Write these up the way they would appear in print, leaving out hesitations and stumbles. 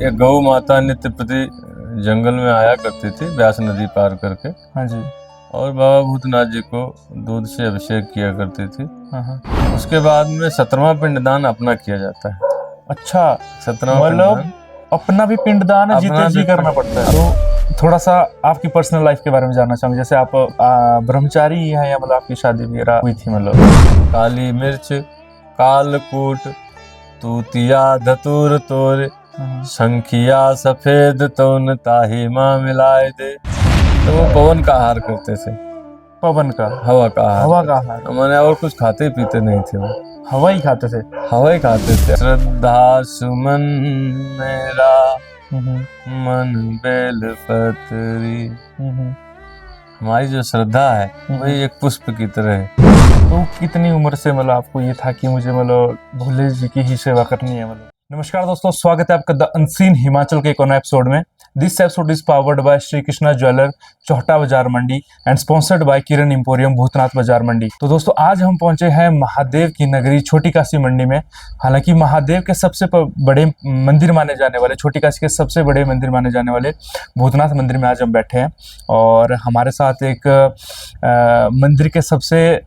एक गौ माता नित्य प्रति जंगल में आया करती थी व्यास नदी पार करके। हाँ जी। और बाबा भूतनाथ जी को दूध से अभिषेक किया करती थी। हाँ। उसके बाद में 17वां पिंडदान अपना किया जाता है। अच्छा, 17वां मतलब पिंडदान अपना भी पिंडदान अपना जीते जी भी करना पड़ता है। तो थोड़ा सा आपकी पर्सनल लाइफ के बारे में जानना चाहूंगा, जैसे आप ब्रह्मचारी ही हैं या मतलब आपकी शादी वगैरह हुई थी? मतलब काली मिर्च कालकूट तूतिया धतूर तोर शंखिया सफेद तौन ताही माँ मिलाए दे। तो वो पवन का आहार करते थे। पवन का, हवा का आहार हवा का आहार। मैंने और कुछ खाते पीते नहीं थे वो, हवा ही खाते थे। हवा ही खाते थे। श्रद्धा सुमन मेरा मन बेल पत्री। हमारी जो श्रद्धा है वही एक पुष्प की तरह है। तो कितनी उम्र से मतलब आपको ये था कि मुझे मतलब भोले जी की ही सेवा करनी है? मतलब नमस्कार दोस्तों, स्वागत है आपका द अनसीन हिमाचल के एक और एपिसोड में। This episode is powered by Shri Krishna jeweller, Chauhata Bazar Mandi and sponsored by Kiran emporium, Bhutnath Bazar Mandi. तो दोस्तों आज हम पहुंचे हैं महादेव की नगरी छोटी काशी मंडी में। हालांकि महादेव के सबसे बड़े मंदिर माने जाने वाले, छोटी काशी के सबसे बड़े मंदिर माने जाने वाले भूतनाथ मंदिर में आज हम बैठे हैं। और हमारे साथ एक मंदिर के सबसे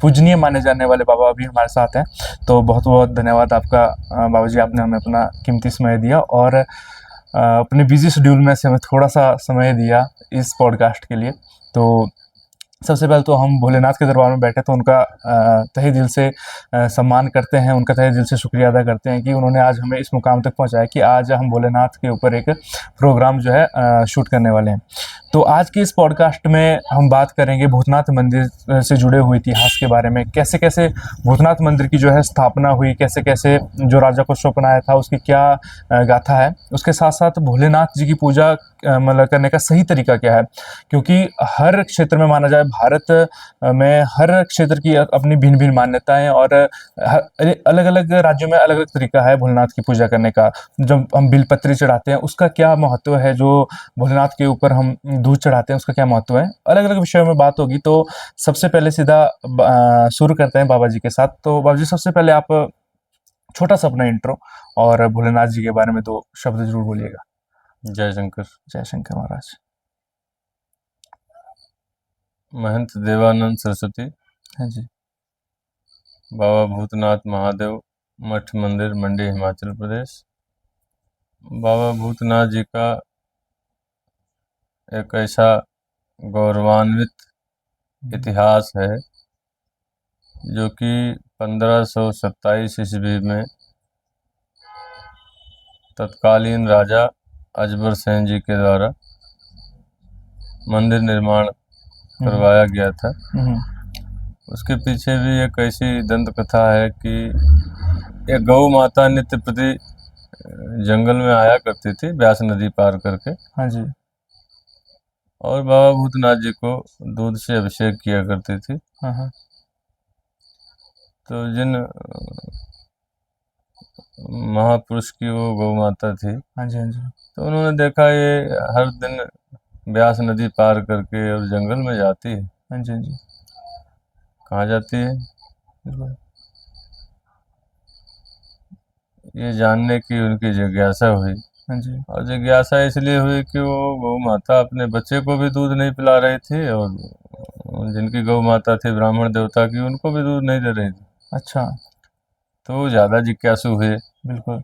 पूजनीय माने जाने वाले बाबा भी हमारे साथ हैं। तो बहुत बहुत धन्यवाद आपका बाबा जी, आपने हमें अपना कीमती समय दिया और अपने बिजी शेड्यूल में से हमें थोड़ा सा समय दिया इस पॉडकास्ट के लिए। तो सबसे पहले तो हम भोलेनाथ के दरबार में बैठे तो उनका तहे दिल से सम्मान करते हैं, उनका तहे दिल से शुक्रिया अदा करते हैं कि उन्होंने आज हमें इस मुकाम तक पहुंचाया कि आज हम भोलेनाथ के ऊपर एक प्रोग्राम जो है शूट करने वाले हैं। तो आज के इस पॉडकास्ट में हम बात करेंगे भूतनाथ मंदिर से जुड़े हुए इतिहास के बारे में, कैसे कैसे भूतनाथ मंदिर की जो है स्थापना हुई, कैसे कैसे जो राजा को स्वप्न आया था उसकी क्या गाथा है, उसके साथ साथ भोलेनाथ जी की पूजा मतलब करने का सही तरीका क्या है। क्योंकि हर क्षेत्र में माना जाए, भारत में हर क्षेत्र की अपनी भिन्न भिन्न मान्यताएं और अलग अलग राज्यों में अलग अलग तरीका है भोलेनाथ की पूजा करने का। जब हम बिलपत्री चढ़ाते हैं उसका क्या महत्व है, जो भोलेनाथ के ऊपर हम दूध चढ़ाते हैं उसका क्या महत्व है, अलग अलग विषयों में बात होगी। तो सबसे पहले सीधा शुरू करते हैं बाबा जी के साथ। तो बाबा जी सबसे पहले आप छोटा सा अपना इंट्रो और भोलेनाथ जी के बारे में 2 शब्द जरूर बोलिएगा। जय शंकर। जय शंकर महाराज। महंत देवानंद सरस्वती, हाँ जी। बाबा भूतनाथ महादेव मठ मंदिर मंडी हिमाचल प्रदेश। बाबा भूतनाथ जी का एक ऐसा गौरवान्वित इतिहास है जो कि 1527 ईस्वी में तत्कालीन राजा अजबर सेन जी के द्वारा मंदिर निर्माण करवाया गया था। उसके पीछे भी एक ऐसी दंत कथा है कि एक गौ माता नित्य प्रति जंगल में आया करती थी व्यास नदी पार करके। हाँ जी। और बाबा भूतनाथ जी को दूध से अभिषेक किया करती थी। हाँ। तो जिन महापुरुष की वो गौ माता थी, हाँ जी। हाँ जी। तो उन्होंने देखा ये हर दिन व्यास नदी पार करके और जंगल में जाती है। हाँ जी। हाँ जी। कहाँ जाती है बिल्कुल। ये जानने की उनकी जिज्ञासा हुई। हाँ जी। और जिज्ञासा इसलिए हुई कि वो गौ माता अपने बच्चे को भी दूध नहीं पिला रही थी और जिनकी गौ माता थी ब्राह्मण देवता की, उनको भी दूध नहीं दे रही थी। अच्छा। तो ज़्यादा जिज्ञासु हुए। बिल्कुल।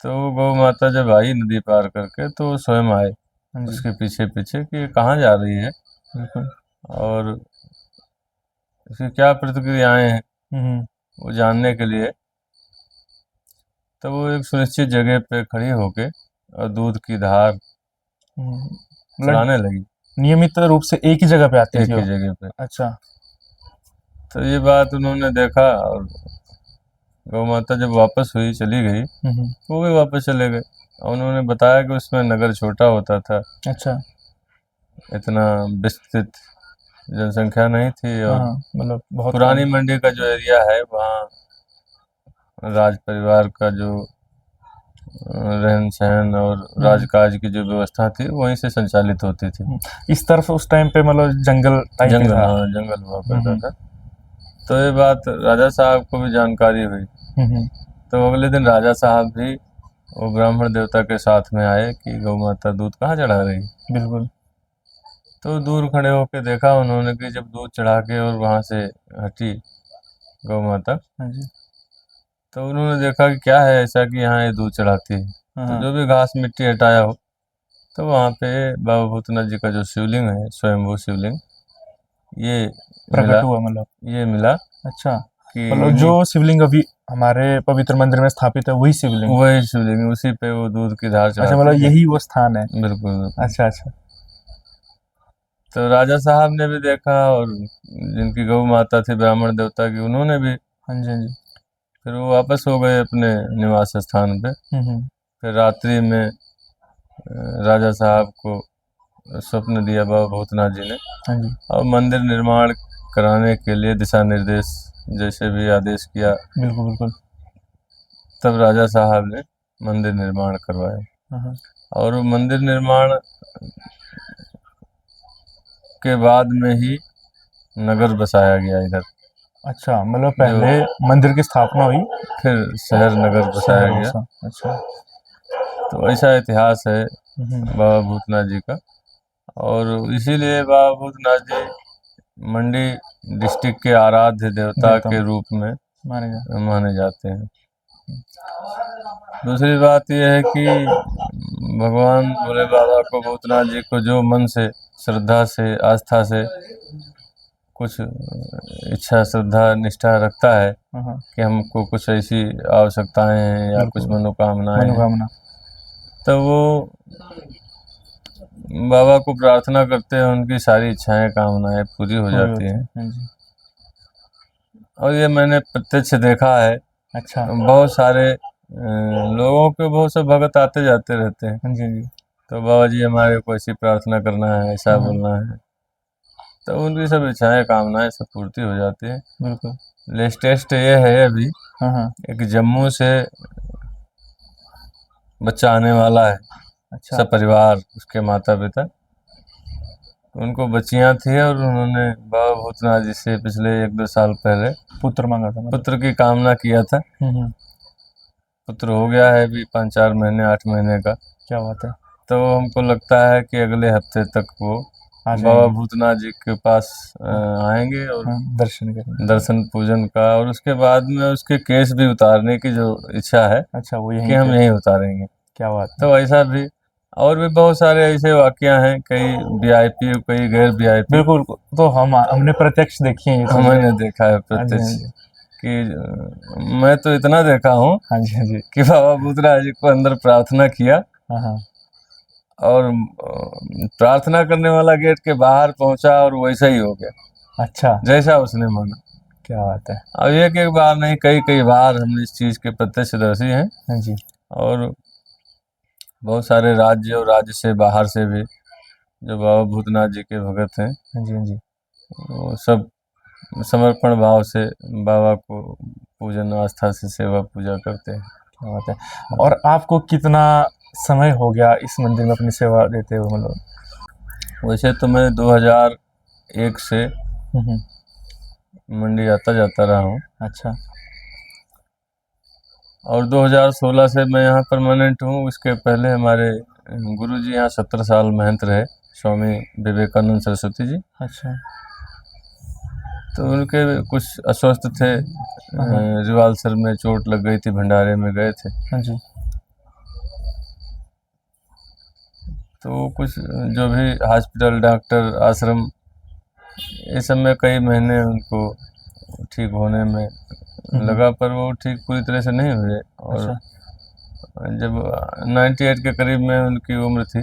तो गौ माता जब आई नदी पार करके तो वो स्वयं आए हाँ जी। उसके पीछे पीछे कि ये कहाँ जा रही है बिल्कुल। और इसकी क्या प्रतिक्रियाएं हैं वो जानने के लिए। तो वो एक सुनिश्चित जगह पे खड़ी होके और दूध की धार चलाने लगी। नियमित रूप से एक ही जगह पे आती एक थी ही वो? जगह पे। अच्छा। तो ये बात उन्होंने देखा और गौ माता जब वापस हुई चली गई, वो भी वापस चले गए। और उन्होंने बताया कि उसमें नगर छोटा होता था। अच्छा। इतना विस्तृत जनसंख्या नहीं थी और मतलब बहुत पुरानी मंडी का जो एरिया है वहाँ राज परिवार का जो रहन सहन और राजकाज की जो व्यवस्था थी वहीं से संचालित होती थी। इस तरफ उस टाइम पे मतलब जंगल जंगल हुआ करता था। तो ये बात राजा साहब को भी जानकारी हुई। तो अगले दिन राजा साहब भी वो ब्राह्मण देवता के साथ में आए कि गौ माता दूध कहाँ चढ़ा रही है। बिल्कुल। तो दूर खड़े होकर देखा उन्होंने कि जब दूध चढ़ा के और वहां से हटी गौ माता, हाँ जी। तो उन्होंने देखा कि क्या है ऐसा कि यहाँ ये दूध चढ़ाती है। हाँ तो हाँ। जो भी घास मिट्टी हटाया हो, तो वहाँ पे बाबा भूतनाथ जी का जो शिवलिंग है, स्वयंभू शिवलिंग, ये प्रकट मिला। हुआ मतलब। ये मिला अच्छा, कि मतलब इन्हीं जो शिवलिंग अभी हमारे पवित्र मंदिर में स्थापित है वही शिवलिंग। वही शिवलिंग, उसी पे वो दूध की धार अच्छा, चढ़ाती मतलब है। यही वो स्थान है। बिल्कुल बिल्कुल। अच्छा अच्छा। तो राजा साहब ने भी देखा, और जिनकी गौ माता थी ब्राह्मण देवता की, उन्होंने भी। हाँ जी हाँ जी। फिर वो वापस हो गए अपने निवास स्थान पे। हम्म। फिर रात्रि में राजा साहब को स्वप्न दिया बाबा भूतनाथ जी ने, हाँ जी। और मंदिर निर्माण कराने के लिए दिशा निर्देश जैसे भी आदेश किया। बिल्कुल बिल्कुल। तब राजा साहब ने मंदिर निर्माण करवाया, हाँ हाँ। और वो मंदिर निर्माण के बाद में ही नगर बसाया गया इधर। अच्छा, मतलब जो पहले मंदिर की स्थापना हुई, फिर शहर नगर बसाया शहर गया। बसा। अच्छा। तो ऐसा इतिहास है हम्म। बाबा भूतनाथ जी का। और इसीलिए बाबा भूतनाथ जी मंडी डिस्ट्रिक्ट के आराध्य देवता देवता के रूप में माने गए। माने जाते हैं। दूसरी बात यह है कि भगवान भोले बाबा को, भूतनाथ जी को, जो मन से, श्रद्धा से, आस्था से कुछ इच्छा, श्रद्धा, निष्ठा रखता है हाँ हाँ। कि हमको कुछ ऐसी आवश्यकताएं हैं या कुछ बिल्कुल। मनोकामनाएं हैं, मनोकामना। तो वो बाबा को प्रार्थना करते हैं, उनकी सारी इच्छाएं, कामनाएं पूरी हो पूरी जाती होती हैं। है। हाँ जी। और ये मैंने प्रत्यक्ष देखा है। अच्छा। बहुत सारे लोगों के बहुत से भगत आते जाते रहते हैं। हाँ जी हाँ जी। तो बाबा जी हमारे को ऐसी प्रार्थना करना है, ऐसा हाँ हाँ। बोलना है, तो उनकी सब इच्छाएं, कामनाएं सब पूर्ति हो जाती है। बिल्कुल। लेटेस्ट ये है अभी, हाँ हाँ। एक जम्मू से बच्चा आने वाला है, अच्छा। सब परिवार, उसके माता पिता, उनको बच्चियां थी, और उन्होंने बाबा भूतनाथ जी से पिछले 1-2 साल पहले पुत्र मांगा था मतलब। पुत्र की कामना किया था। हम्म। पुत्र हो गया है अभी 5-4 महीने, 8 महीने का। क्या बात है। तो हमको लगता है कि अगले हफ्ते तक वो आ बाबा जाएंगे। भूतनाथ जी के पास आएंगे, और हाँ, दर्शन करेंगे। दर्शन पूजन का, और उसके बाद में उसके केस भी उतारने की जो इच्छा है अच्छा, वो कि यहीं हम पे। यहीं उतारेंगे। क्या बात है। तो ऐसा भी, और भी बहुत सारे ऐसे वाकया हैं, कई वीआईपी, कई गैर वीआईपी, बिल्कुल। तो हमने प्रत्यक्ष देखी है ये चीजें। मैंने देखा है हाँ जी हाँ प्रत्यक्ष। जी। कि मैं तो इतना देखा हूँ हाँ जी हाँ जी। कि बाबा भूतनाथ जी को अंदर प्रार्थना किया, हाँ हाँ। और प्रार्थना करने वाला गेट के बाहर पहुंचा, और वैसा ही हो गया अच्छा। जैसा उसने माना। क्या बात है। अब एक बार नहीं, कई कई बार हम इस चीज़ के प्रत्यक्षदर्शी हैं। हाँ जी। और बहुत सारे राज्य और राज्य से बाहर से भी जो बाबा भूतनाथ जी के भगत हैं, हाँ जी हाँ जी। वो सब समर्पण भाव से बाबा को पूजन, आस्था से सेवा पूजा करते हैं। क्या बात है। और आपको कितना समय हो गया इस मंदिर में अपनी सेवा देते हुए मतलब? वैसे तो मैं 2001 से हम्म। मंडी आता जाता रहा हूँ, अच्छा। और 2016 से मैं यहाँ परमानेंट हूँ। इसके पहले हमारे गुरुजी यहाँ 17 साल महंत रहे, स्वामी विवेकानंद सरस्वती जी। अच्छा। तो उनके कुछ अस्वस्थ थे, हाँ रिवाल्सर में चोट लग गई थी, भंडारे में गए थे। हाँ जी। तो कुछ जो भी हॉस्पिटल, डॉक्टर, आश्रम, ये सब में कई महीने उनको ठीक होने में लगा, पर वो ठीक पूरी तरह से नहीं हुए। और अच्छा। जब 98 के करीब में उनकी उम्र थी,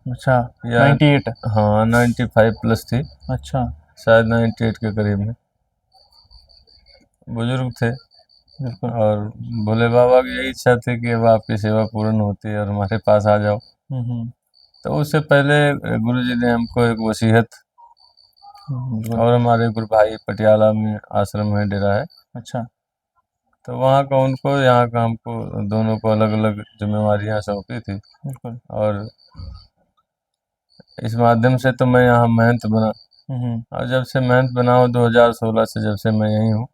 अच्छा। या 98। हाँ 95 प्लस थी, अच्छा। शायद 98 के करीब में। बुजुर्ग थे, बिल्कुल। और भोले बाबा की यही इच्छा थी कि अब आपकी सेवा पूर्ण होती है और हमारे पास आ जाओ। हम्म। तो उससे पहले गुरुजी ने हमको एक वसीयत, बिल्कुल। और हमारे गुरु भाई पटियाला में आश्रम है, डेरा है, अच्छा। तो वहाँ का उनको, यहाँ का हमको, दोनों को अलग अलग जिम्मेवारियाँ सौंपी थी। बिल्कुल। और इस माध्यम से तो मैं यहाँ महंत बना, हम्म। और जब से महंत बना हूँ 2016 से, जब से मैं यहीं हूँ।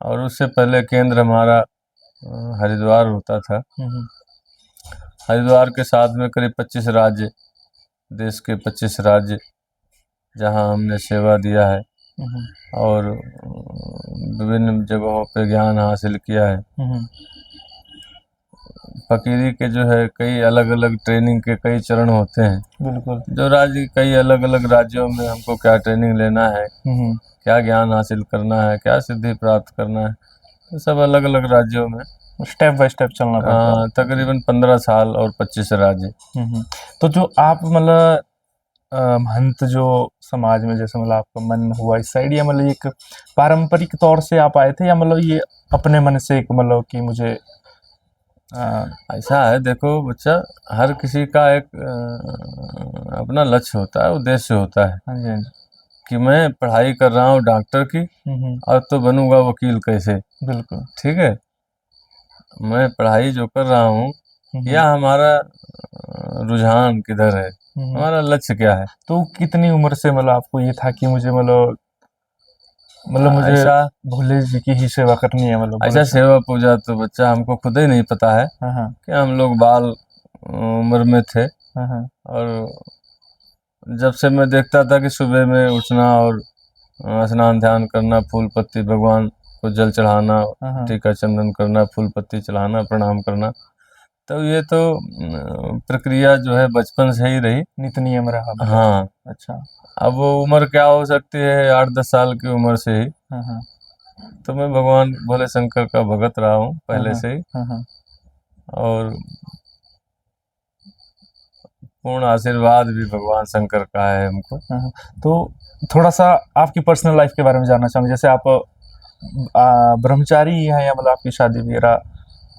और उससे पहले केंद्र हमारा हरिद्वार होता था। हम्म, हरिद्वार के साथ में करीब 25 राज्य, देश के 25 राज्य जहाँ हमने सेवा दिया है हम्म, और विभिन्न जगहों पे ज्ञान हासिल किया है। हम्म, फकीरी के जो है कई अलग अलग ट्रेनिंग के कई चरण होते हैं। बिल्कुल। जो राज्य कई अलग अलग राज्यों में हमको क्या ट्रेनिंग लेना है, हम्म, क्या ज्ञान हासिल करना है, क्या सिद्धि प्राप्त करना है, तो सब अलग अलग राज्यों में स्टेप बाय स्टेप चलना पड़ता है। तकरीबन 15 साल और 25 राज्य। तो जो आप मतलब महंत जो समाज में जैसे मतलब आपका मन हुआ इस साइड, या मतलब एक पारंपरिक तौर से आप आए थे, या मतलब ये अपने मन से एक मतलब कि मुझे ऐसा है, देखो बच्चा, हर किसी का एक अपना लक्ष्य होता है, उद्देश्य होता है हाँ जी, हाँ जी। कि मैं पढ़ाई कर रहा हूँ डॉक्टर की, और तो बनूंगा वकील कैसे। बिल्कुल। ठीक है, मैं पढ़ाई जो कर रहा हूँ या हमारा रुझान किधर है, हमारा लक्ष्य क्या है। तो कितनी उम्र से मतलब आपको ये था कि मुझे मुझे ऐसा भोले जी की ही सेवा करनी है, मतलब ऐसा सेवा पूजा तो बच्चा हमको खुद ही नहीं पता है हाँ, कि हम लोग बाल उम्र में थे। हाँ, और जब से मैं देखता था कि सुबह में उठना और स्नान ध्यान करना, फूल पत्ती भगवान को जल चढ़ाना, हाँ, टीका चंदन करना, फूल पत्ती चढ़ाना, प्रणाम करना, तो ये तो प्रक्रिया जो है बचपन से ही रही, नित नियम रहा मतलब। हाँ। अच्छा। अब वो उम्र क्या हो सकती है, 8-10 साल की उम्र से ही हाँ, तो मैं भगवान भोले शंकर का भगत रहा हूँ पहले से ही, हाँ, और पूर्ण आशीर्वाद भी भगवान शंकर का है हमको। हाँ। तो थोड़ा सा आपकी पर्सनल लाइफ के बारे में जानना चाहूँगा, जैसे आप ब्रह्मचारी ही हैं, या मतलब आपकी शादी वगैरह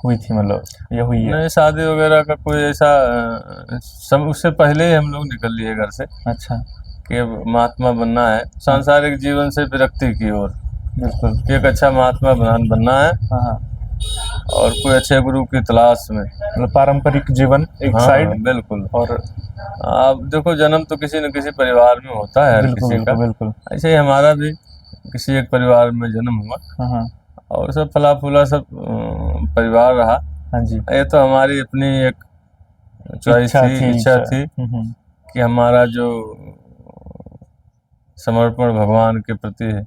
हुई थी, मतलब या हुई है? नहीं, शादी वगैरह का कोई ऐसा सब उससे पहले ही हम लोग निकल लिए घर से अच्छा। कि अब महात्मा बनना है, सांसारिक जीवन से विरक्ति की ओर, बिल्कुल। कि एक अच्छा महात्मा बनना है हाँ, और कोई अच्छे गुरु की तलाश में। मतलब पारंपरिक जीवन एक हाँ साइड, बिल्कुल। और आप देखो, जन्म तो किसी न किसी परिवार में होता है हर बिल्कुल, किसी का, बिल्कुल, बिल्कुल। ऐसे ही हमारा भी किसी एक परिवार में जन्म हुआ हाँ, और सब फला फूला सब परिवार रहा। हाँ जी। ये तो हमारी अपनी एक चॉइस थी, इच्छा थी कि हमारा जो समर्पण भगवान के प्रति है।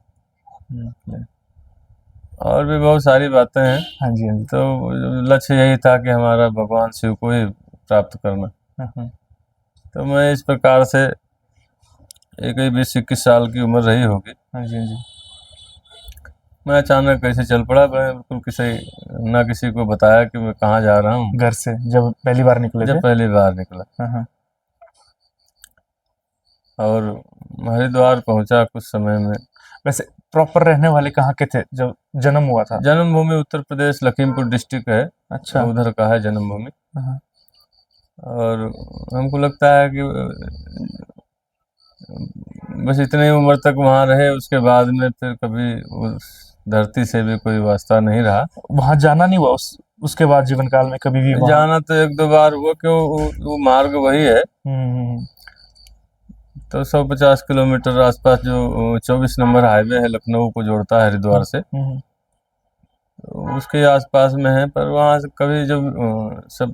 और भी बहुत सारी बातें हैं। हाँ जी, हाँ जी। तो लक्ष्य यही था कि हमारा भगवान शिव को ही प्राप्त करना। तो मैं इस प्रकार से एक 20-21 साल की उम्र रही होगी, हाँ जी, हाँ जी। मैं अचानक कैसे चल पड़ा। मैं बिल्कुल ना किसी को बताया कि मैं कहाँ जा रहा हूँ, घर से जब पहली बार निकले थे? जब पहली बार निकला। हाँ, और हरिद्वार पहुंचा कुछ समय में। वैसे प्रॉपर रहने वाले कहाँ के थे जब जन्म हुआ था? जन्मभूमि उत्तर प्रदेश लखीमपुर डिस्ट्रिक्ट है, अच्छा। उधर का है जन्मभूमि। हाँ, और हमको लगता है कि बस इतनी उम्र तक वहाँ रहे, उसके बाद में फिर कभी उस धरती से भी कोई वास्ता नहीं रहा। वहाँ जाना नहीं हुआ उसके बाद जीवन काल में कभी भी वहाँ? जाना तो 1-2 बार हुआ, क्यों वो मार्ग वही है। तो 150 किलोमीटर आसपास जो 24 नंबर हाईवे है, लखनऊ को जोड़ता है हरिद्वार से, उसके आसपास में है। पर वहाँ से कभी जब सब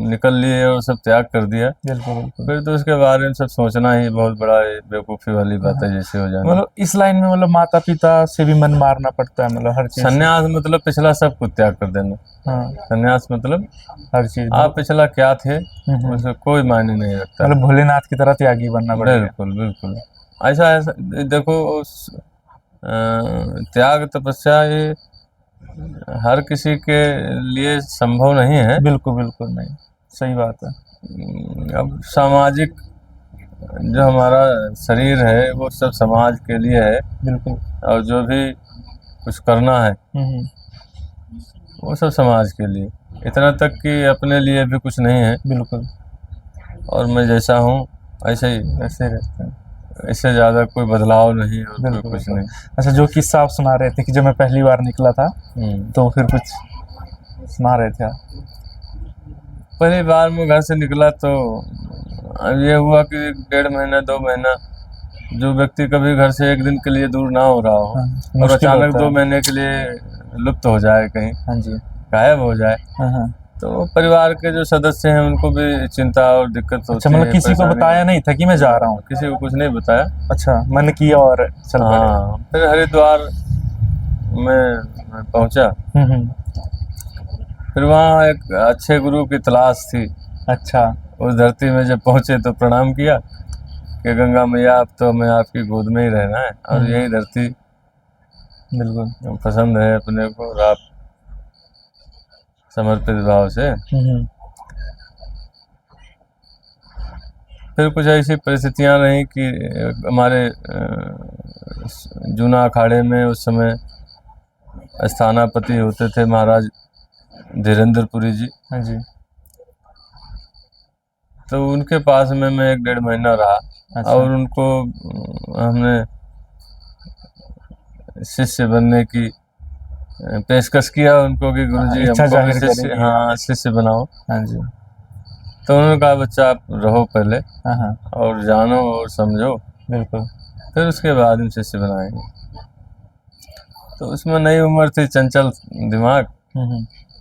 निकल लिए और सब त्याग कर दिया, फिर तो उसके बारे में सब सोचना ही बहुत बड़ा बेवकूफ़ी वाली बात है, जैसे हो जाना। मतलब इस लाइन में मतलब माता पिता से भी मन मारना पड़ता है, मतलब हर चीज। संन्यास मतलब पिछला सब कुछ त्याग कर देना। हाँ, संन्यास मतलब हर चीज। आप पिछला क्या थे उससे कोई मायने नहीं रखता। मतलब भोलेनाथ की तरह त्यागी बनना पड़ेगा। बिल्कुल बिल्कुल। ऐसा देखो, त्याग तपस्या ये हर किसी के लिए संभव नहीं है। बिल्कुल बिल्कुल नहीं, सही बात है। अब सामाजिक जो हमारा शरीर है वो सब समाज के लिए है। बिल्कुल। और जो भी कुछ करना है वो सब समाज के लिए, इतना तक कि अपने लिए भी कुछ नहीं है। बिल्कुल। और मैं जैसा हूँ ऐसे ही, वैसे रहते हैं, इससे ज़्यादा कोई बदलाव नहीं और कोई कुछ नहीं। अच्छा, जो किस्सा आप सुना रहे थे कि जब मैं पहली बार निकला था, तो फिर कुछ सुना रहे थे आप? पहली बार मैं घर से निकला तो ये हुआ कि 1.5 महीना 2 महीना जो व्यक्ति कभी घर से एक दिन के लिए दूर ना हो रहा हो और अचानक 2 महीने के लिए लुप्त हो जाए कहीं, हाँ जी, गायब हो जाए हाँ। तो परिवार के जो सदस्य हैं उनको भी चिंता और दिक्कत होती अच्छा, मतलब है, किसी को परेशानी बताया नहीं था कि मैं जा रहा हूँ? किसी को कुछ नहीं बताया। अच्छा, मन किया और चल पड़े। हाँ, फिर हरिद्वार में पहुंचा। फिर वहाँ एक अच्छे गुरु की तलाश थी। अच्छा। उस धरती में जब पहुंचे तो प्रणाम किया कि गंगा मैया अब तो हमें आपकी गोद में ही रहना है और यही धरती बिल्कुल। पसंद है अपने को, और आप समर्पित भाव से। फिर कुछ ऐसी परिस्थितियां रही कि हमारे जूना अखाड़े में उस समय स्थानापति होते थे महाराज धीरेन्द्रपुरी जी। हाँ जी। तो उनके पास में मैं 1-1.5 महीना रहा। अच्छा। और उनको हमने शिष्य बनने की पेशकश किया उनको कि गुरुजी इच्छा हमको भी जाहिर शिष्य, करेंगे। हाँ, शिष्य बनाओ। हाँ जी। तो उन्होंने कहा बच्चा आप रहो पहले हाँ। और जानो और समझो, बिल्कुल। फिर उसके बाद हम शिष्य बनाएंगे। तो उसमें नई उम्र थी, चंचल दिमाग।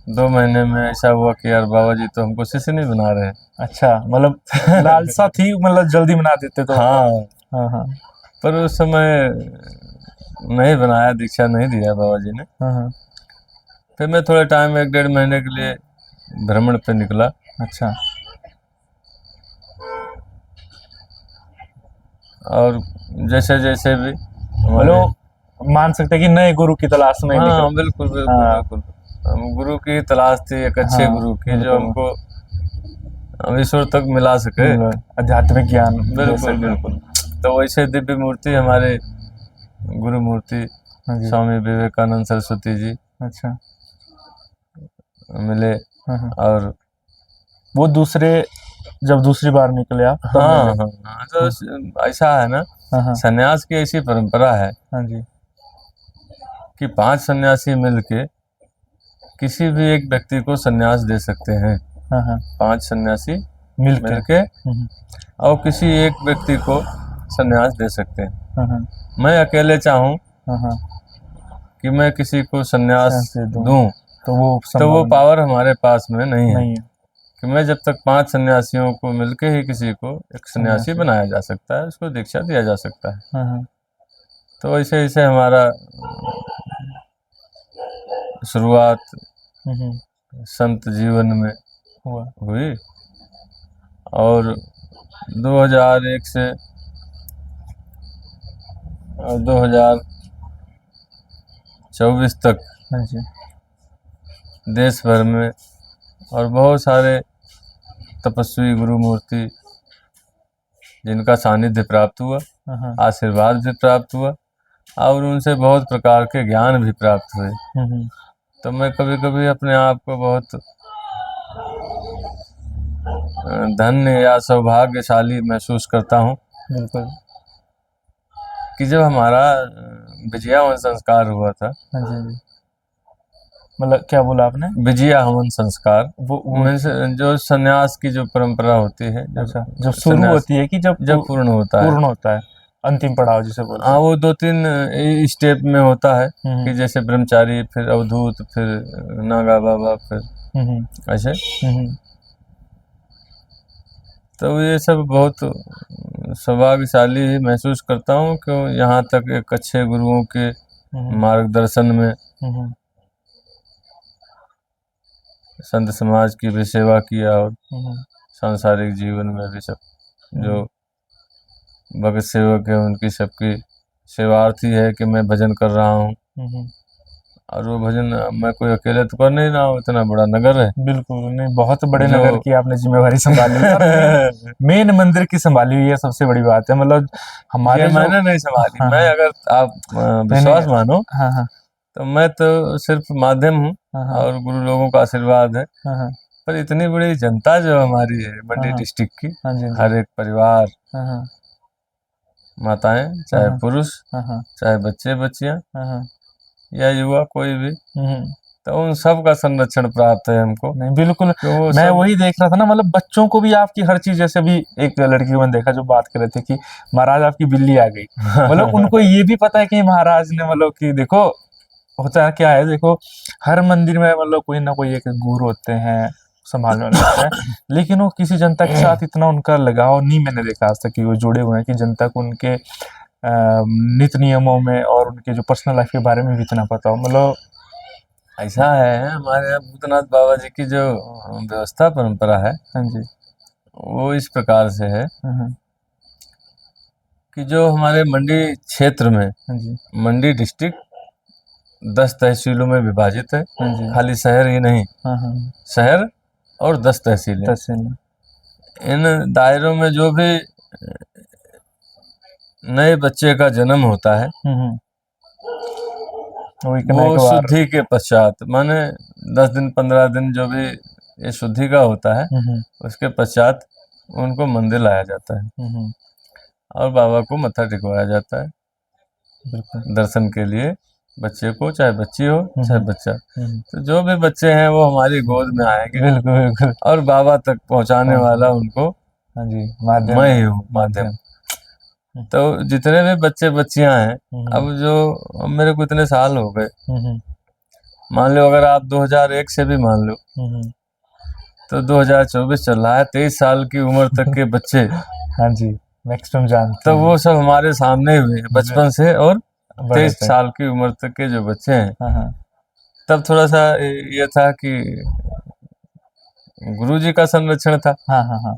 2 महीने में ऐसा हुआ कि यार बाबा जी तो हमको शिष्य नहीं बना रहे। अच्छा, मतलब लालसा थी, मतलब जल्दी बना देते तो। हाँ। हाँ। पर उस समय नहीं बनाया, दीक्षा नहीं दिया बाबा जी ने। हाँ। फिर मैं थोड़े टाइम 1-1.5 महीने के लिए भ्रमण पे निकला। अच्छा। और जैसे जैसे भी मतलब मान सकते हैं कि नए गुरु की तलाश में हाँ निकल। बिल्कुल बिल्कुल हाँ। बिल्कुल। हम गुरु की तलाश थी, एक अच्छे हाँ, गुरु की जो बिल्कुल। हमको ईश्वर तक मिला सके। आध्यात्मिक ज्ञान दे बिल्कुल सके। बिल्कुल। तो वैसे दिव्य मूर्ति हमारे गुरु मूर्ति हाँ जी। स्वामी विवेकानंद सरस्वती जी अच्छा। मिले। हाँ। और वो जब दूसरी बार निकले आप तब हाँ मिले? हाँ, तो ऐसा है ना, हाँ। सन्यास की ऐसी परंपरा है हाँ जी। कि 5 सन्यासी मिलके किसी भी एक व्यक्ति को सन्यास दे सकते हैं। हाँ। 5 सन्यासी मिलके। मिलके और किसी एक व्यक्ति को सन्यास दे सकते हैं। हाँ। मैं अकेले चाहूँ हाँ। कि मैं किसी को सन्यास दूं तो वो तो वो संभव पावर हमारे पास में नहीं है नहीं है। कि मैं जब तक 5 सन्यासियों को मिलके ही किसी को एक सन्यासी बनाया जा सकता है, उसको दीक्षा दिया जा सकता है। हाँ। तो ऐसे ऐसे हमारा शुरुआत संत जीवन में हुई। और 2001 से 2024 तक हाँ जी। देश भर में और बहुत सारे तपस्वी गुरु मूर्ति जिनका सानिध्य प्राप्त हुआ, आशीर्वाद भी प्राप्त हुआ और उनसे बहुत प्रकार के ज्ञान भी प्राप्त हुए। तो मैं कभी कभी अपने आप को बहुत धन्य या सौभाग्यशाली महसूस करता हूँ। बिल्कुल। कि जब हमारा विजया हवन संस्कार हुआ था। हाँ जी। मतलब क्या बोला आपने? विजया हवन संस्कार वो जो सन्यास की जो परंपरा होती है, अच्छा, जब शुरू होती है कि जब पूर्ण होता है अंतिम पड़ाव जिसे बोलते हैं। हाँ, वो 2-3 स्टेप में होता है कि जैसे ब्रह्मचारी, फिर अवधूत, फिर नागा बाबा, फिर ऐसे। तो ये सब बहुत सौभाग्यशाली ही महसूस करता हूँ कि यहाँ तक एक अच्छे गुरुओं के मार्गदर्शन में संत समाज की भी सेवा किया और सांसारिक जीवन में भी सब जो भगत सेवक है उनकी सबकी सेवार्थी है कि मैं भजन कर रहा हूँ। और वो भजन मैं कोई अकेले तो कर नहीं रहा हूँ, इतना बड़ा नगर है। बिल्कुल नहीं, बहुत बड़े नगर की आपने जिम्मेवारी संभाली है। मेन मंदिर की संभाली हुई है, सबसे बड़ी बात है। मतलब हमारे मैंने नहीं संभाली। मैं, अगर आप विश्वास मानो, तो मैं तो सिर्फ माध्यम हूँ और गुरु लोगों का आशीर्वाद है। पर इतनी बड़ी जनता जो हमारी है मंडी डिस्ट्रिक्ट की, हर एक परिवार, माताएं चाहे पुरुष, चाहे बच्चे बच्चियां या युवा, कोई भी, तो उन सब का संरक्षण प्राप्त है हमको। नहीं, बिल्कुल। मैं वही देख रहा था ना, मतलब बच्चों को भी आपकी हर चीज, जैसे भी एक लड़की को मैंने देखा जो बात कर रहे थे कि महाराज आपकी बिल्ली आ गई। मतलब उनको ये भी पता है कि महाराज ने, मतलब कि देखो होता है क्या है, देखो हर मंदिर में मतलब कोई ना कोई एक गुरु होते हैं, संभालने वाले होते हैं, लेकिन वो किसी जनता के साथ इतना उनका लगाव नहीं मैंने देखा आज तक कि वो जुड़े हुए हैं कि जनता को उनके नित नियमों में और उनके जो पर्सनल लाइफ के बारे में भी इतना पता हो। मतलब ऐसा है, हमारे यहाँ भूतनाथ बाबा जी की जो व्यवस्था परंपरा है हाँ जी। वो इस प्रकार से है हम्म, कि जो हमारे मंडी क्षेत्र में, हाँ जी। मंडी डिस्ट्रिक्ट 10 तहसीलों में विभाजित है। हाँ जी। खाली शहर ही नहीं, हाँ हाँ। शहर और 10 तहसीलें। तहसील। इन दायरों में जो भी नए बच्चे का जन्म होता है हम्म, वो एक ना वो एक बार। शुद्धि के पश्चात, माने 10 दिन 15 दिन जो भी ये शुद्धि का होता है उसके पश्चात उनको मंदिर लाया जाता है और बाबा को मत्था टिकवाया जाता है बिल्कुल। दर्शन के लिए, बच्चे को, चाहे बच्ची हो चाहे बच्चा। हम्म, तो जो भी बच्चे हैं वो हमारी गोद में आएंगे बिल्कुल बिल्कुल। और बाबा तक पहुंचाने वाला उनको हाँ जी, माध्यम। मैं ही हूँ, माध्यम। तो जितने भी बच्चे बच्चियां हैं, अब जो, अब मेरे को इतने साल हो गए, मान लो अगर आप 2001 से भी मान लो तो 2024 चल रहा है, 23 साल की उम्र तक के बच्चे हाँ जी, मैक्सिमम जानते तो हैं। वो सब हमारे सामने हुए हैं बचपन से, और बड़े 23 तक। साल की उम्र तक के जो बच्चे हैं, हाँ हाँ। तब थोड़ा सा ये था कि गुरुजी का संरक्षण था। हाँ हाँ हाँ।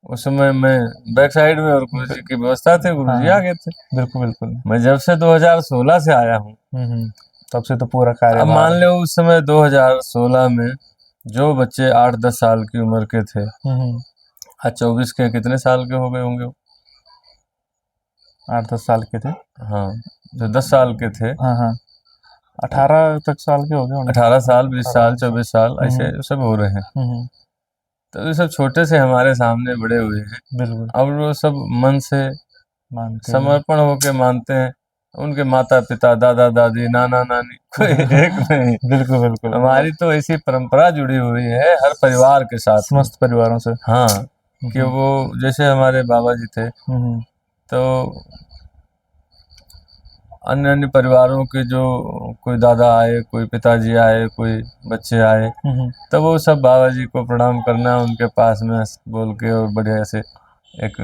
उस समय मैं बैक साइड में और गुरुजी की व्यवस्था थे, गुरुजी हाँ, आगे थे। बिल्कुल बिल्कुल। मैं जब से 2016 से आया हूँ, तब से तो पूरा अब कार्यभार। मान लो उस समय 2016 में जो बच्चे 8-10 साल की उम्र के थे, आज 24 के कितने साल के हो गए होंगे? 8-10 साल के थे। हाँ, जो 10 साल के थे, हाँ हाँ, 18 तक साल के हो गए होंगे। 18 साल, 20 साल, 18 24 साल, ऐसे सब हो रहे हैं। तो ये सब छोटे से हमारे सामने बड़े हुए हैं, बिल्कुल और वो सब मन से मानते हैं। समर्पण होके मानते हैं। उनके माता पिता, दादा दादी, नाना नानी कोई एक नहीं। बिल्कुल बिल्कुल। हमारी तो ऐसी परंपरा जुड़ी हुई है हर परिवार के साथ में। समस्त परिवारों से। हाँ, कि वो जैसे हमारे बाबा जी थे, तो अन्य अन्य परिवारों के जो कोई दादा आए, कोई पिताजी आए, कोई बच्चे आए, तो वो सब बाबा जी को प्रणाम करना, उनके पास में बोल के, और बढ़िया से एक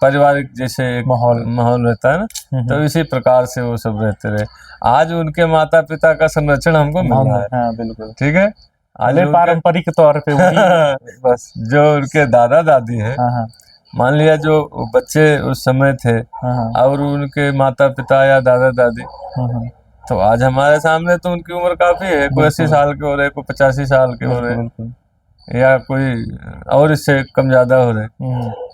पारिवारिक जैसे एक माहौल रहता है ना, तो इसी प्रकार से वो सब रहते रहे। आज उनके माता पिता का संरक्षण हमको मिल रहा है। हाँ बिल्कुल। ठीक है, आज पारंपरिक तौर पे वही बस। जो उनके दादा दादी है, हाँ, मान लिया जो बच्चे उस समय थे और उनके माता पिता या दादा दादी, तो आज हमारे सामने तो उनकी उम्र काफी है, कोई 80 साल के हो रहे, कोई 85 साल के हो रहे, या कोई और इससे कम ज्यादा हो रहे।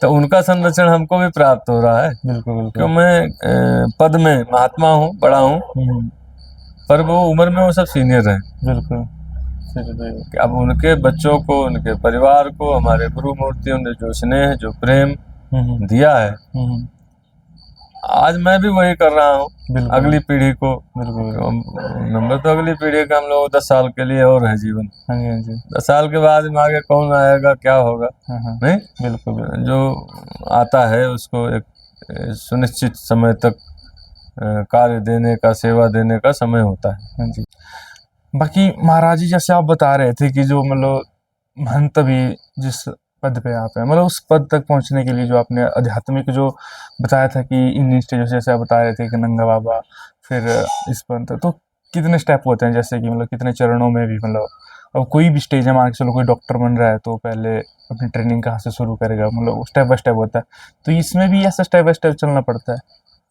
तो उनका संरक्षण हमको भी प्राप्त हो रहा है। बिल्कुल क्यों, मैं पद में महात्मा हूँ, बड़ा हूँ, पर वो उम्र में वो सब सीनियर हैं। बिल्कुल। अब उनके बच्चों को, उनके परिवार को हमारे गुरु मूर्तियों ने जो स्नेह, जो प्रेम दिया है, आज मैं भी वही कर रहा हूँ अगली पीढ़ी को। नंबर तो अगली पीढ़ी का हम लोग 10 साल के लिए और है जीवन। 10 साल के बाद में आगे कौन आएगा, क्या होगा, नहीं, बिल्कुल जो आता है उसको एक सुनिश्चित समय तक कार्य देने का, सेवा देने का समय होता है। हाँ जी। बाकी महाराज जी, जैसे आप बता रहे थे कि जो मतलब महंत भी जिस पद पे आप हैं, मतलब उस पद तक पहुंचने के लिए जो आपने आध्यात्मिक जो बताया था कि इन स्टेज, जैसे आप बता रहे थे कि नंगा बाबा, फिर इस पद तक, तो कितने स्टेप होते हैं, जैसे कि मतलब कितने चरणों में भी, मतलब अब कोई भी स्टेज है, मान के चलो कोई डॉक्टर बन रहा है तो पहले अपनी ट्रेनिंग कहाँ से शुरू करेगा, मतलब स्टेप बाय स्टेप होता है, तो इसमें भी ऐसा स्टेप बाय स्टेप चलना पड़ता है।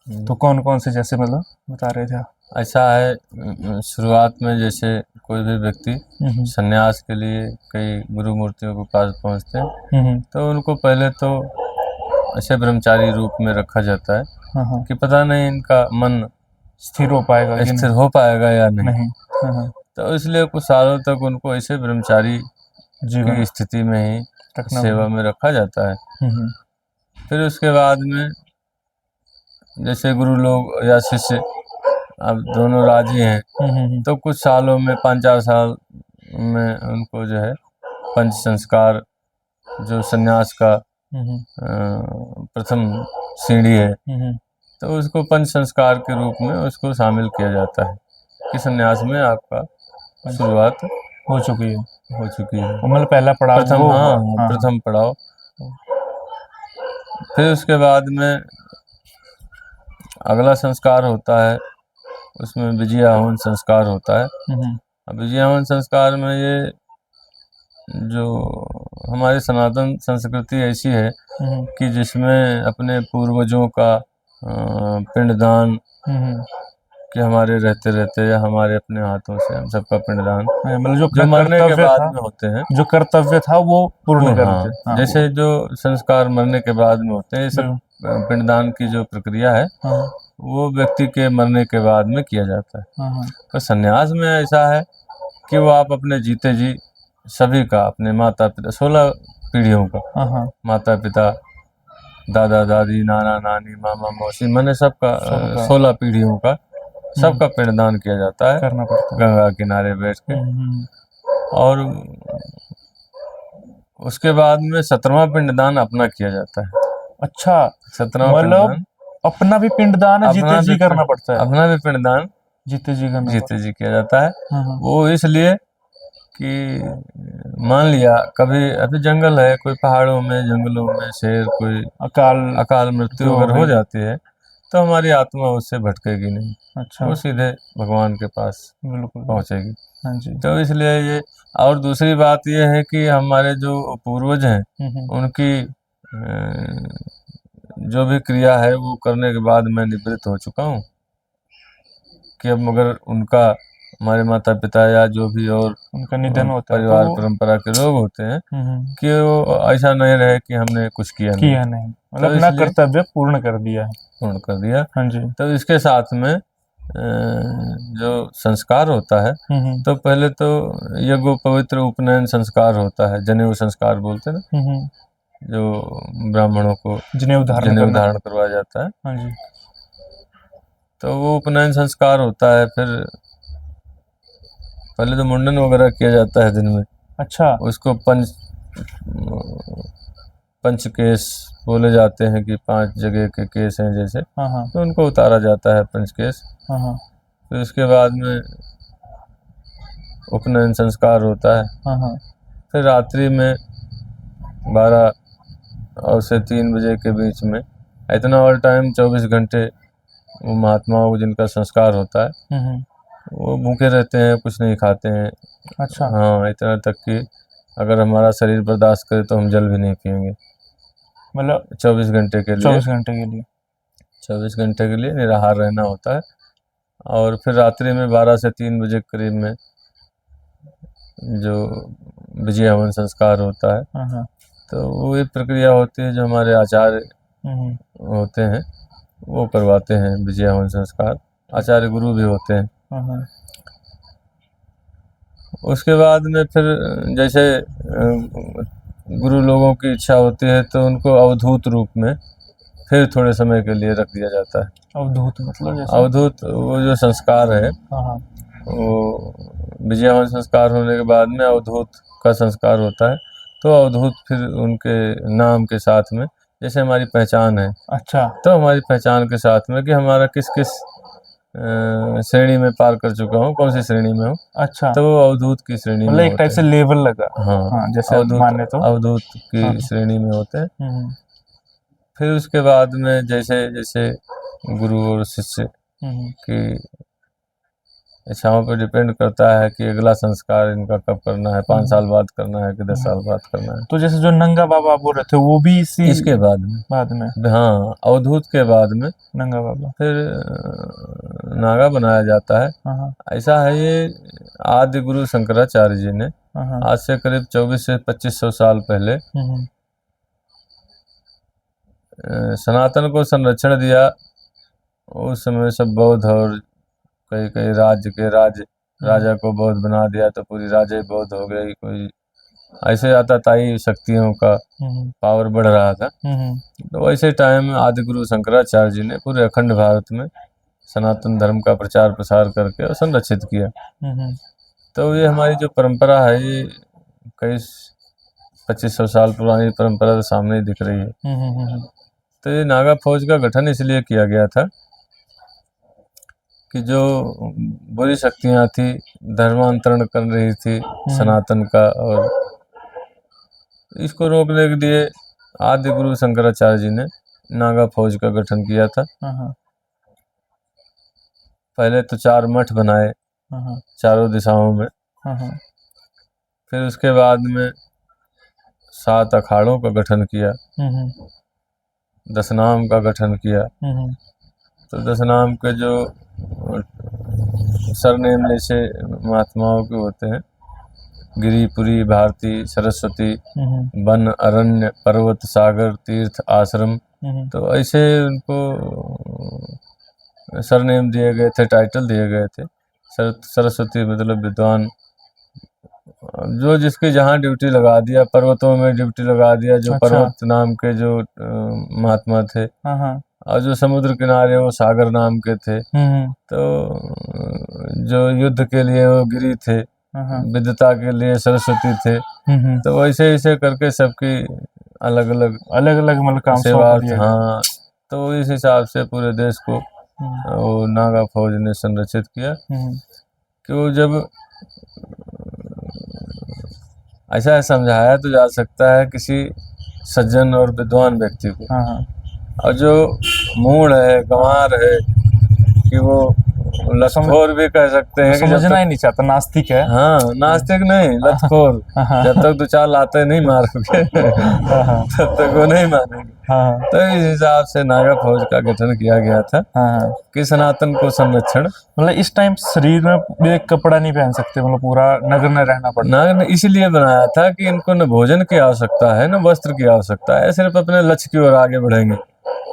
तो कौन कौन से, जैसे मतलब बता रहे थे आप? ऐसा है, शुरुआत में जैसे कोई भी व्यक्ति संन्यास के लिए कई गुरु मूर्तियों के पास पहुंचते हैं, तो उनको पहले तो ऐसे ब्रह्मचारी रूप में रखा जाता है कि पता नहीं इनका मन स्थिर हो पाएगा या नहीं। तो इसलिए कुछ सालों तक उनको ऐसे ब्रह्मचारी की स्थिति में ही सेवा में रखा जाता है। फिर उसके बाद में जैसे गुरु लोग या शिष्य अब दोनों राजी हैं, तो कुछ सालों में 5-4 साल में उनको जो है पंच संस्कार, जो सन्यास का प्रथम सीढ़ी है, तो उसको पंच संस्कार के रूप में उसको शामिल किया जाता है। कि संन्यास में आपका शुरुआत हो चुकी है। हो चुकी है। वो मतलब पहला पड़ाव प्रथम, वो हाँ, हुआ। हाँ, प्रथम पड़ाव। फिर उसके बाद में अगला संस्कार होता है, उसमें विजया हवन संस्कार होता है। अब विजया हवन संस्कार में ये जो हमारी सनातन संस्कृति ऐसी है कि जिसमें अपने पूर्वजों का पिंडदान कि हमारे रहते रहते या हमारे अपने हाथों से हम सबका पिंडदान मतलब जो मरने के कर्तव्य बाद था, में होते हैं, जो कर्तव्य था वो पूर्ण कर हाँ, दे। हाँ, जैसे जो संस्कार मरने के बाद में होते हैं, ये सब पिंडदान की जो प्रक्रिया है हाँ, वो व्यक्ति के मरने के बाद में किया जाता है। हाँ, तो संन्यास में ऐसा है कि वो आप अपने जीते जी सभी का, अपने माता पिता 16 पीढ़ियों का, हाँ, माता पिता, दादा दादी, नाना नानी, मामा मौसी, मैंने सबका सबका। 16 पीढ़ियों का सबका पिंडदान किया जाता है करना पड़ता है। गंगा किनारे बैठ के। और उसके बाद में 17वां पिंडदान अपना किया जाता है। अच्छा, 17वां मतलब पिंडदान अपना भी पिंडदान अपना जीते जी भी करना पड़ता है। अपना भी पिंडदान जीते जी करना जीते जी किया जाता है। हाँ, हाँ। वो इसलिए कि मान लिया कभी अभी जंगल है, कोई पहाड़ों में, जंगलों में शेर, कोई अकाल मृत्यु अगर हो जाती है तो हमारी आत्मा उससे भटकेगी नहीं। अच्छा, वो सीधे भगवान के पास बिल्कुल पहुंचेगी। हाँ जी। तो इसलिए ये, और दूसरी बात ये है कि हमारे जो पूर्वज हैं उनकी जो भी क्रिया है वो करने के बाद मैं निवृत्त हो चुका हूँ कि अब मगर उनका, हमारे माता पिता या जो भी और उनका निधन होता है परिवार तो परंपरा के लोग होते हैं कि वो ऐसा नहीं रहे कि हमने कुछ किया नहीं, मतलब अपना कर्तव्य पूर्ण कर दिया है। पूर्ण कर दिया। हाँ जी। तो इसके साथ में जो संस्कार होता है, तो पहले तो यज्ञ पवित्र उपनयन संस्कार होता है, जनेऊ संस्कार बोलते हैं ना, जो ब्राह्मणों को जनेऊ धारण करवाया जाता है। हाँ जी। तो वो उपनयन संस्कार होता है। फिर पहले तो मुंडन वगैरह किया जाता है दिन में। अच्छा, उसको पंच केस बोले जाते हैं कि 5 जगह के केस हैं जैसे, तो उनको उतारा जाता है पंच केस। फिर उसके बाद में उपनयन संस्कार होता है। फिर रात्रि में 12 और से 3 बजे के बीच में, इतना ऑल टाइम 24 घंटे वो महात्माओं जिनका संस्कार होता है वो भूखे रहते हैं, कुछ नहीं खाते हैं। अच्छा, हाँ, इतना तक कि अगर हमारा शरीर बर्दाश्त करे तो हम जल भी नहीं पिएंगे। मतलब 24 घंटे के लिए 24 घंटे के लिए निराहार रहना होता है। और फिर रात्रि में 12 से 3 बजे करीब में जो विजय हवन संस्कार होता है, तो वो एक प्रक्रिया होती है जो हमारे आचार्य होते हैं वो करवाते हैं विजय हवन संस्कार। आचार्य गुरु भी होते हैं। उसके बाद में फिर जैसे गुरु लोगों की इच्छा होती है तो उनको अवधूत रूप में फिर थोड़े समय के लिए रख दिया जाता है। अवधूत मतलब जैसे? अवधूत वो जो संस्कार है, वो विजय हवन संस्कार होने के बाद में अवधूत का संस्कार होता है। तो अवधूत फिर उनके नाम के साथ में, जैसे हमारी पहचान है, अच्छा, तो हमारी पहचान के साथ में कि हमारा किस किस श्रेणी में पार कर चुका हूँ, कौन सी श्रेणी में हूँ। अच्छा, तो वो अवधूत की श्रेणी में एक टाइप से लेवल लगा। हाँ, जैसे अवधूत की श्रेणी में होते हैं। फिर उसके बाद में जैसे जैसे गुरु और शिष्य की इच्छाओं पर डिपेंड करता है कि अगला संस्कार इनका कब करना है, 5 साल बाद करना है कि 10 साल बाद करना है। तो जैसे जो नंगा बाबा बोल रहे थे वो भी इसके बाद में हाँ, अवधूत के बाद में नंगा बाबा, फिर नागा बनाया जाता है। ऐसा है, ये आदि गुरु शंकराचार्य जी ने आज से करीब 24 से 2500 साल पहले सनातन को संरक्षण दिया। उस समय सब बौद्ध और कई कई राज्य के राजा को बौद्ध बना दिया तो पूरी राज्य बौद्ध हो गई। कोई ऐसे आताताई शक्तियों का पावर बढ़ रहा था। तो वैसे टाइम आदि गुरु शंकराचार्य जी ने पूरे अखंड भारत में सनातन धर्म का प्रचार प्रसार करके और संरक्षित किया। तो ये हमारी जो परंपरा है, ये कई 2500 साल पुरानी परंपरा तो सामने ही दिख रही है। तो ये नागा फौज का गठन इसलिए किया गया था कि जो बुरी शक्तियां थी धर्मांतरण कर रही थी सनातन का, और इसको रोकने के लिए आदि गुरु शंकराचार्य जी ने नागा फौज का गठन किया था। पहले तो 4 मठ बनाए चारों दिशाओं में, फिर उसके बाद में 7 अखाड़ों का गठन किया, 10 नाम का गठन किया। तो 10 नाम के जो सरनेम जैसे महात्माओं के होते हैं, गिरिपुरी, भारती, सरस्वती, वन, अरण्य, पर्वत, सागर, तीर्थ, आश्रम, तो ऐसे उनको सरनेम दिए गए थे, टाइटल दिए गए थे। सरस्वती मतलब विद्वान, जो जिसकी जहाँ ड्यूटी लगा दिया, पर्वतों में ड्यूटी लगा दिया, जो पर्वत नाम के जो महात्मा थे, और जो समुद्र किनारे वो सागर नाम के थे। तो जो युद्ध के लिए वो गिरी थे, विद्वता के लिए सरस्वती थे। तो वैसे ऐसे करके सबकी अलग अलग मतलब काम सेवा। हाँ, तो इस हिसाब से पूरे देश को वो नागा फौज ने संरक्षित किया कि वो जब ऐसा समझाया तो जा सकता है किसी सज्जन और विद्वान व्यक्ति को, और जो मूढ़ है, गंवार है, कि वो लतखोर भी कह सकते हैं, समझना ही नहीं चाहता, नास्तिक है। हाँ, नास्तिक नहीं, लतखोर। जब तक 2 4 लाते नहीं मारोगे तब तक वो नहीं मानेंगे। तो इस हिसाब से नागा फौज का गठन किया गया था कि सनातन को संरक्षण। मतलब इस टाइम शरीर में एक कपड़ा नहीं पहन सकते, मतलब पूरा नग्न रहना पड़ता। नग्न इसलिए बनाया था कि इनको न भोजन की आवश्यकता है, न वस्त्र की आवश्यकता है, सिर्फ अपने लक्ष्य की ओर आगे बढ़ेंगे।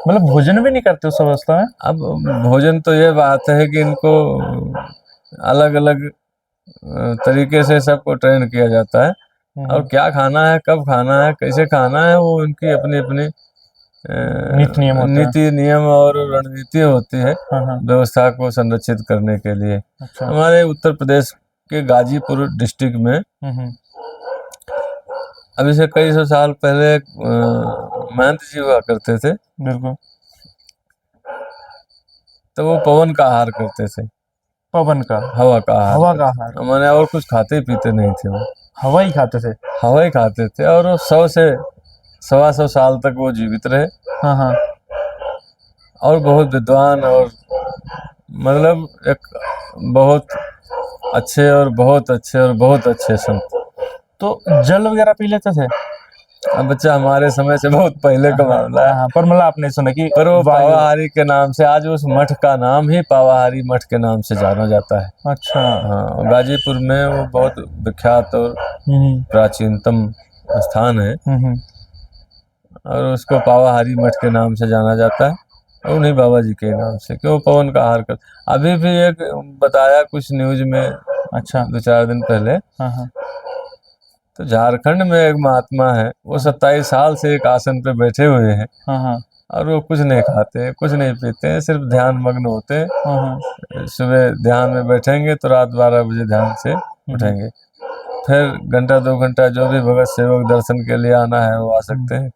मतलब भोजन भी नहीं करते उस अवस्था में? अब भोजन तो ये बात है कि इनको अलग अलग तरीके से सबको ट्रेन किया जाता है, और क्या खाना है, कब खाना है, कैसे खाना है, वो उनकी अपनी अपनी नीति नियम और रणनीति होती है व्यवस्था को संरक्षित करने के लिए। हमारे उत्तर प्रदेश के गाजीपुर डिस्ट्रिक्ट में अभी से कई सौ साल पहले महंत जी हुआ करते थे। बिल्कुल। तो वो पवन का आहार करते थे। पवन का, हवा का आहार। हवा का आहार, मैंने और कुछ खाते पीते नहीं थे, वो हवा ही खाते थे। हवा ही खाते थे, और वो 100 से 125 साल तक वो जीवित रहे। और बहुत विद्वान, और मतलब एक बहुत अच्छे और बहुत अच्छे और बहुत अच्छे संत। तो जल वगैरह पी लेते थे? अब बच्चा हमारे समय से बहुत पहले का मामला है। पर मतलब आपने सुना कि पर वो पावाहारी के नाम से, आज उस मठ का नाम ही पावाहारी मठ के नाम से जाना जाता है। अच्छा। हाँ, गाजीपुर में वो बहुत विख्यात और प्राचीनतम स्थान है, और उसको पावाहारी मठ के नाम से जाना जाता है, और उन्हीं बाबा जी के नाम से, कि वो पवन का आहार कर। अभी भी एक बताया कुछ न्यूज में, अच्छा 2-4 दिन पहले, तो झारखंड में एक महात्मा है, वो 27 साल से एक आसन पे बैठे हुए हैं, और वो कुछ नहीं खाते, कुछ नहीं पीते हैं, सिर्फ ध्यान मग्न होते हैं। सुबह ध्यान में बैठेंगे तो रात 12 बजे ध्यान से उठेंगे, फिर 1-2 घंटा जो भी भगत सेवक दर्शन के लिए आना है वो आ सकते हैं।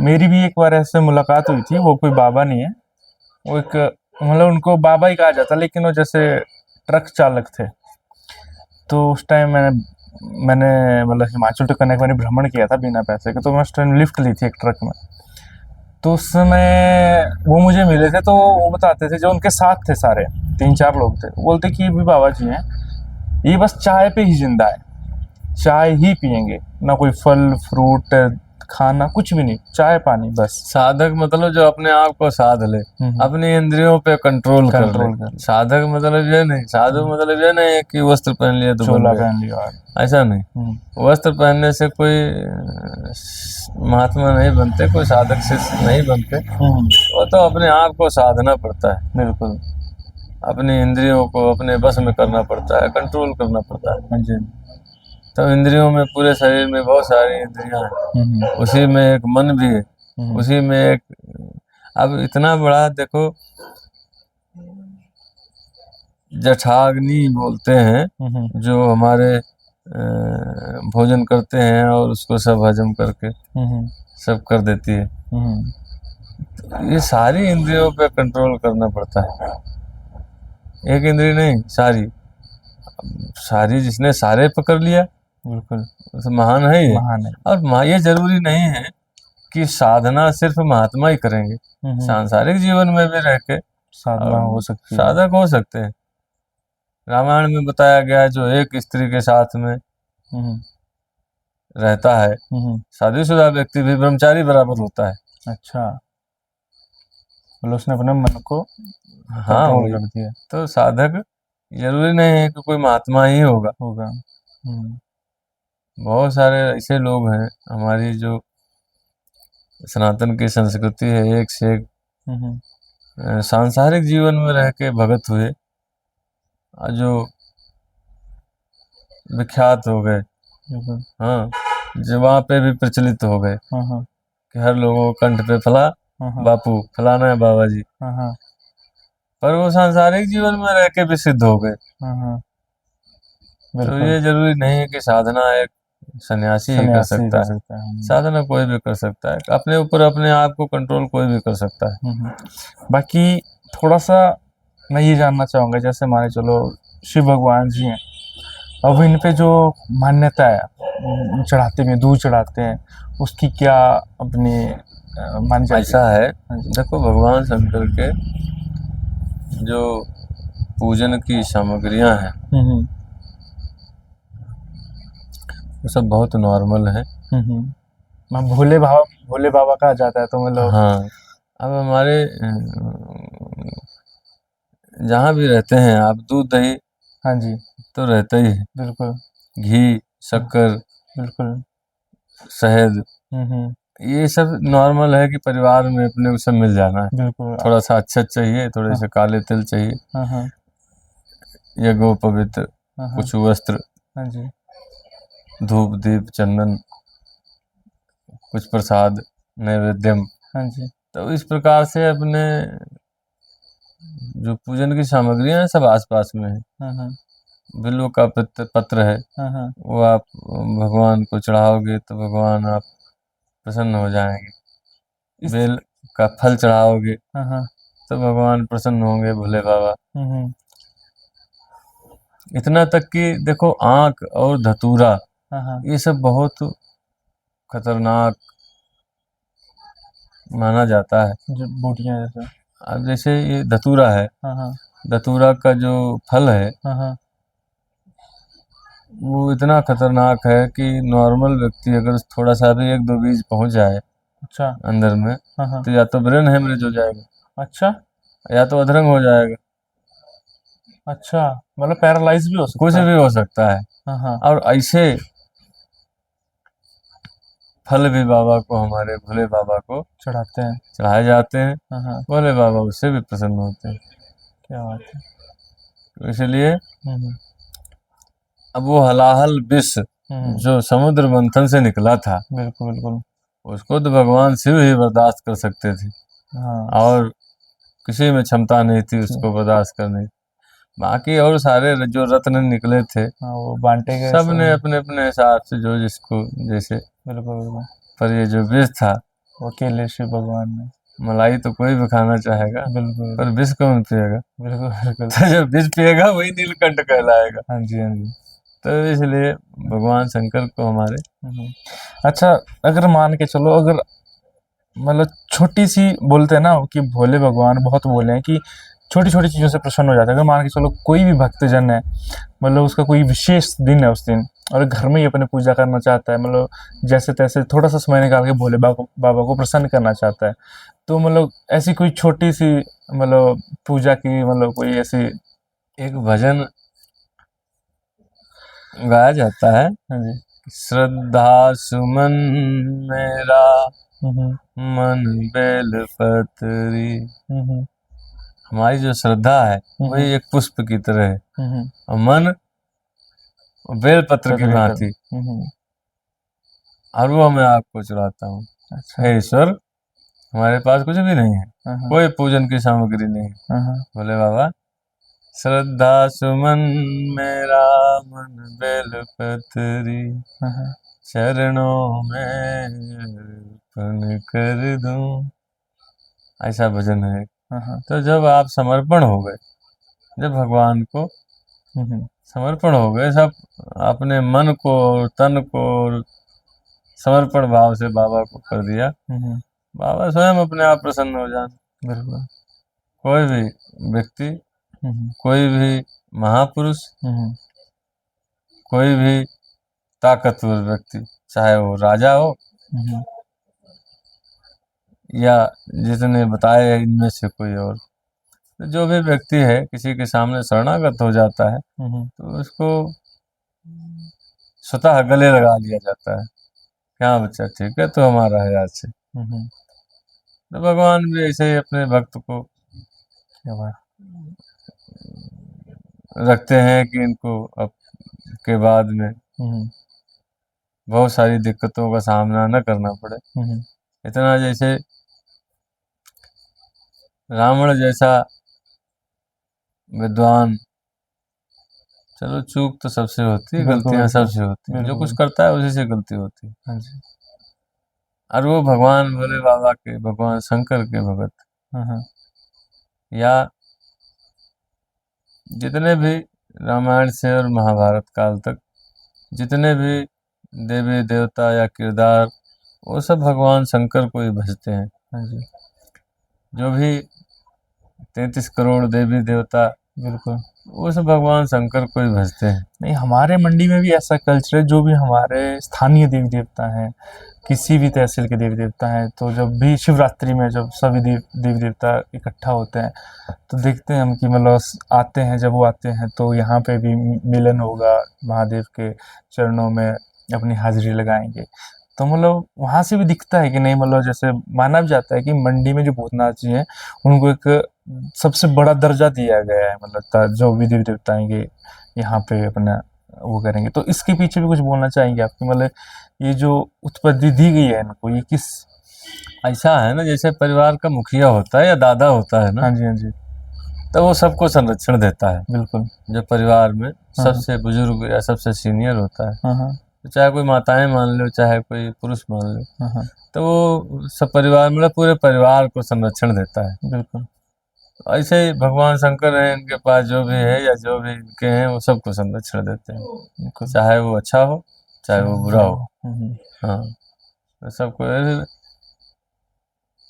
मेरी भी एक बार ऐसे मुलाकात हुई थी, वो कोई बाबा नहीं है, वो एक मतलब उनको बाबा ही कहा जाता, लेकिन वो जैसे ट्रक चालक थे। तो उस टाइम मैंने मतलब हिमाचल टू कन्याकुमारी भ्रमण किया था बिना पैसे के, तो मैं उस टाइम लिफ्ट ली थी एक ट्रक में। तो उस समय वो मुझे मिले थे, तो वो बताते थे, जो उनके साथ थे सारे 3-4 लोग थे, बोलते कि ये भी बाबा जी हैं, ये बस चाय पे ही जिंदा है, चाय ही पियेंगे, ना कोई फल फ्रूट खाना, कुछ भी नहीं, चाय पानी बस। साधक मतलब जो अपने आप को साध ले, अपनी इंद्रियों पे कंट्रोल कर ले। साधक मतलब ये नहीं, साधु मतलब ये नहीं है कि वस्त्र पहन लिया तो चोला पहन लिया, ऐसा नहीं। वस्त्र पहनने से कोई महात्मा नहीं बनते, कोई साधक से नहीं बनते। वो तो अपने आप को साधना पड़ता है। बिल्कुल। अपनी इंद्रियों को अपने बस में करना पड़ता है, कंट्रोल करना पड़ता है। तो इंद्रियों में, पूरे शरीर में बहुत सारी इंद्रियां हैं, उसी में एक मन भी है, उसी में एक, अब इतना बड़ा देखो, जठराग्नि बोलते हैं, जो हमारे भोजन करते हैं और उसको सब हजम करके सब कर देती है। ये सारी इंद्रियों पे कंट्रोल करना पड़ता है। एक इंद्री नहीं, सारी सारी, जिसने सारे पकड़ लिया बिल्कुल तो महान है ये। महान है। और ये जरूरी नहीं है कि साधना सिर्फ महात्मा ही करेंगे, सांसारिक जीवन में भी रह के साधना और हो सकती है। साधक हो सकते हैं। रामायण में बताया गया है, जो एक स्त्री के साथ में रहता है, शादीशुदा व्यक्ति भी ब्रह्मचारी बराबर होता है। अच्छा, मतलब उसने अपने मन को हाँ कंट्रोल वही। कर दिया तो साधक जरूरी नहीं है कि कोई महात्मा ही होगा। होगा। बहुत सारे ऐसे लोग हैं, हमारी जो सनातन की संस्कृति है, एक से एक सांसारिक जीवन में रह के भगत हुए, और जो विख्यात हो गए। बिल्कुल। हाँ, जो वहाँ पे भी प्रचलित हो गए कि हर लोगों को कंठ पे फला बापू, फलाना है बाबा जी, पर वो सांसारिक जीवन में रह के भी सिद्ध हो गए। तो बिल्कुल। ये जरूरी नहीं है कि साधना एक सन्यासी ही कर सकता है। साधना कोई भी कर सकता है, अपने ऊपर अपने आप को कंट्रोल कोई भी कर सकता है। बाकी थोड़ा सा मैं ये जानना चाहूँगा, जैसे माने चलो शिव भगवान जी हैं, अब इन पे जो मान्यता है चढ़ाते में, दूध चढ़ाते हैं, उसकी क्या अपनी मानी जाती है? ऐसा है, देखो भगवान शंकर के जो पूजन की सामग्रियां हैं वो सब बहुत नॉर्मल है। भोले बाबा कहा जाता है, तो मतलब हाँ, अब हमारे जहाँ भी रहते हैं आप, दूध दही हाँ जी तो रहता ही है, बिल्कुल, घी शक्कर बिल्कुल, शहद, ये सब नॉर्मल है कि परिवार में अपने को सब मिल जाना है। बिल्कुल। थोड़ा सा अच्छा चाहिए, थोड़े से काले तिल चाहिए, या गो पवित्र कुछ वस्त्र, हाँ जी, धूप दीप चंदन, कुछ प्रसाद नैवेद्यम। हाँ जी, तो इस प्रकार से अपने जो पूजन की सामग्रियां हैं सब आसपास में है। बिल्व का पत्र है, वो आप भगवान को चढ़ाओगे तो भगवान आप प्रसन्न हो जाएंगे। बेल का फल चढ़ाओगे तो भगवान प्रसन्न होंगे, भोले बाबा। इतना तक कि देखो आंख और धतूरा, ये सब बहुत खतरनाक माना जाता है। बूटियां जैसे, अब जैसे ये धतूरा है, धतूरा का जो फल है वो इतना खतरनाक है कि नॉर्मल व्यक्ति अगर थोड़ा सा भी एक दो बीज पहुंच जाए अच्छा अंदर में, तो या तो ब्रेन हेमरेज हो जाएगा, अच्छा, या तो अधरंग हो जाएगा। अच्छा, मतलब पैरालाइज भी हो सकता कुछ है। भी हो सकता है। और ऐसे फल भी बाबा को, हमारे भोले बाबा को चढ़ाते हैं, चढ़ाए जाते हैं। भोले बाबा उससे भी प्रसन्न होते हैं। क्या बात है। तो इसलिए अब वो हलाहल विष जो समुद्र मंथन से निकला था, बिल्कुल बिल्कुल, उसको तो भगवान शिव ही बर्दाश्त कर सकते थे। और किसी में क्षमता नहीं थी उसको बर्दाश्त करने। बाकी और सारे जो रत्न निकले थे वो बांटे गए, सब ने अपने अपने हिसाब से जो जिसको जैसे। बिल्कुल। पर ये जो विष था, वो अकेले शिव भगवान ने, मलाई तो कोई भी खाना चाहेगा, बिल्कुल, पर विष कौन पिएगा? बिल्कुल बिल्कुल। तो जो विष पिएगा वही नीलकंठ कहलाएगा। हाँ जी, हाँ जी। तो इसलिए भगवान शंकर को हमारे। अच्छा, अगर मान के चलो, अगर मतलब छोटी सी बोलते हैं ना कि भोले भगवान बहुत बोले हैं कि छोटी छोटी चीज़ों से प्रसन्न हो जाता है। अगर मान के चलो कोई भी भक्तजन है, मतलब उसका कोई विशेष दिन है उस दिन, और घर में ही अपने पूजा करना चाहता है, मतलब जैसे तैसे थोड़ा सा समय निकाल के भोले बाबा को प्रसन्न करना चाहता है, तो मतलब ऐसी कोई छोटी सी मतलब पूजा की, मतलब कोई ऐसी एक भजन गाया जाता है, हाँ जी, श्रद्धा सुमन मेरा मन बेल पतरी। हमारी जो श्रद्धा है वही एक पुष्प की तरह है, और मन बेल पत्र की भांति, और वो मैं आपको चढ़ाता हूँ। हे ईश्वर, हमारे पास कुछ भी नहीं है, कोई पूजन की सामग्री नहीं है। बोले बाबा, श्रद्धा सुमन मेरा मन बेल पतरी, चरणों में अर्पण कर दूं। ऐसा भजन है। तो जब आप समर्पण हो गए, जब भगवान को हम्म, समर्पण हो गए सब, अपने मन को तन को समर्पण भाव से बाबा को कर दिया, हम्म, बाबा स्वयं अपने आप प्रसन्न हो जाए। बिल्कुल। कोई भी व्यक्ति, हम्म, कोई भी महापुरुष, हम्म, कोई भी ताकतवर व्यक्ति, चाहे वो राजा हो हम्म, या जितने बताए इनमें से कोई और, तो जो भी व्यक्ति है किसी के सामने शरणागत हो जाता है तो उसको स्वतः गले लगा लिया जाता है, क्या बच्चा ठीक है तो हमारा है आज से। हम्म, तो भगवान भी ऐसे ही अपने भक्त को क्या बात। रखते हैं कि इनको अब के बाद में हम्म, बहुत सारी दिक्कतों का सामना न करना पड़े। हम्म, इतना जैसे रावण जैसा विद्वान, चलो चूक तो सबसे होती है, बिल्कुल, गलतियां बिल्कुल, सबसे होती हैं, जो बिल्कुल। कुछ करता है उसी से गलती होती है। हाँ जी। और वो भगवान भोले बाबा के, भगवान शंकर के भगत, हाँ, या जितने भी रामायण से और महाभारत काल तक जितने भी देवी देवता या किरदार, वो सब भगवान शंकर को ही भजते हैं। हाँ जी, जो भी 33 करोड़ देवी देवता, बिल्कुल। वो सब भगवान शंकर को ही भजते हैं। नहीं, हमारे मंडी में भी ऐसा कल्चर है, जो भी हमारे स्थानीय देवी देवता हैं, किसी भी तहसील के देवी देवता हैं, तो जब भी शिवरात्रि में जब सभी देवी देवता इकट्ठा होते हैं, तो देखते हैं हम कि मतलब आते हैं, जब वो आते हैं तो यहाँ पे भी मिलन होगा, महादेव के चरणों में अपनी हाजिरी लगाएंगे। तो मतलब वहाँ से भी दिखता है कि नहीं, मतलब जैसे माना भी जाता है कि मंडी में जो भूतनाथ जी हैं, उनको एक सबसे बड़ा दर्जा दिया गया है, मतलब जो भी देवी देवता आएंगे यहाँ पे अपना वो करेंगे। तो इसके पीछे भी कुछ बोलना चाहेंगे आपकी, मतलब ये जो उत्पत्ति दी गई है इनको, ये किस। ऐसा है ना, जैसे परिवार का मुखिया होता है या दादा होता है ना, हाँ जी, हाँ जी, तो वो सबको संरक्षण देता है। बिल्कुल। जो परिवार में हाँ, सबसे बुजुर्ग या सबसे सीनियर होता है, हाँ, हाँ, तो चाहे कोई माताएं मान लो चाहे कोई पुरुष मान लो, हाँ, हाँ, तो वो सब परिवार मतलब पूरे परिवार को संरक्षण देता है। बिल्कुल। ऐसे ही भगवान शंकर हैं, इनके पास जो भी है या जो भी इनके हैं वो सबको संरक्षण देते हैं, बिल्कुल। चाहे वो अच्छा हो चाहे वो बुरा हो। हम्म, हाँ, तो सबको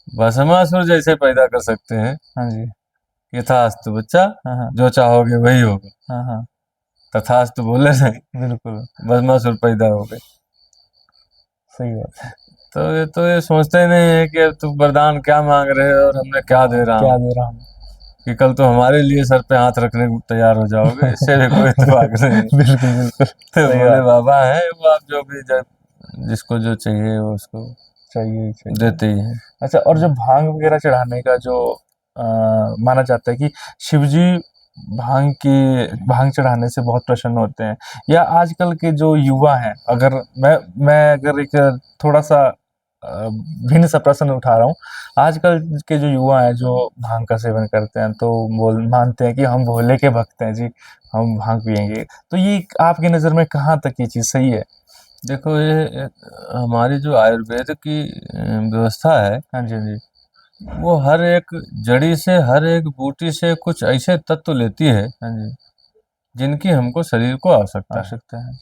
भस्मासुर जैसे पैदा कर सकते हैं, हाँ जी, यथास्तु बच्चा, हाँ, हाँ, जो चाहोगे वही होगा, हाँ, हाँ, तथास्तु बोले नहीं, बिल्कुल, भस्मासुर पैदा हो गए। सही बात है। तो ये सोचते ही नहीं है कि अब तुम वरदान क्या मांग रहे हो और हमने क्या दे रहा क्या हूँ, दे रहा हूँ। कि कल तो हमारे लिए सर पे हाथ रखने को तैयार हो जाओगे, इससे भी कोई इत्तेफाक नहीं है। बिल्कुल, बिल्कुल, तो सही भोले बात। बाबा है, वो आप जो भी जिसको जो चाहिए वो उसको चाहिए, चाहिए। देते ही हैं। अच्छा, और जो भांग वगैरह चढ़ाने का जो माना जाता है कि शिवजी भांग चढ़ाने से बहुत प्रसन्न होते हैं, या आजकल के जो युवा हैं, अगर मैं अगर एक थोड़ा सा भिन्न सा प्रश्न उठा रहा हूँ, आजकल के जो युवा हैं जो भांग का सेवन करते हैं, तो बोल मानते हैं कि हम भोले के भक्त हैं जी, हम भांग पियेंगे। तो ये आपकी नज़र में कहाँ तक ये चीज़ सही है? देखो ये हमारी जो आयुर्वेद की व्यवस्था है, हाँ जी, हाँ जी, वो हर एक जड़ी से, हर एक बूटी से कुछ ऐसे तत्व लेती है हाँ जी, जिनकी हमको शरीर को आवश्यकता है। आवश्यकता है।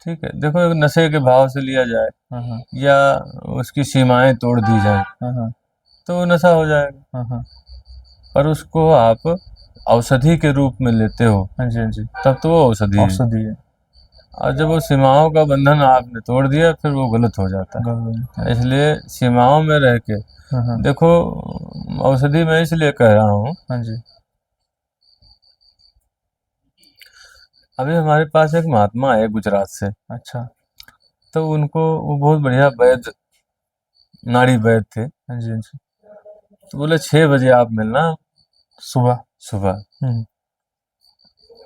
ठीक है, देखो एक नशे के भाव से लिया जाए हाँ, हाँ, या उसकी सीमाएं तोड़ दी जाए हाँ, हाँ, तो वो नशा हो जाएगा, हाँ, हाँ, पर उसको आप औषधि के रूप में लेते हो हाँ जी, हाँ जी, तब तो वो औषधि है। औषधि है। और जब वो सीमाओं का बंधन आपने तोड़ दिया फिर वो गलत हो जाता हाँ, है। इसलिए सीमाओं में रह के हाँ, देखो, औषधि मैं इसलिए कह रहा हूँ, हाँ जी, अभी हमारे पास एक महात्मा है गुजरात से, अच्छा, तो उनको वो बहुत बढ़िया वैद्य, नाड़ी वैद्य थे। हाँ जी, हाँ जी, तो बोले 6 बजे आप मिलना सुबह। सुबह। हुँ,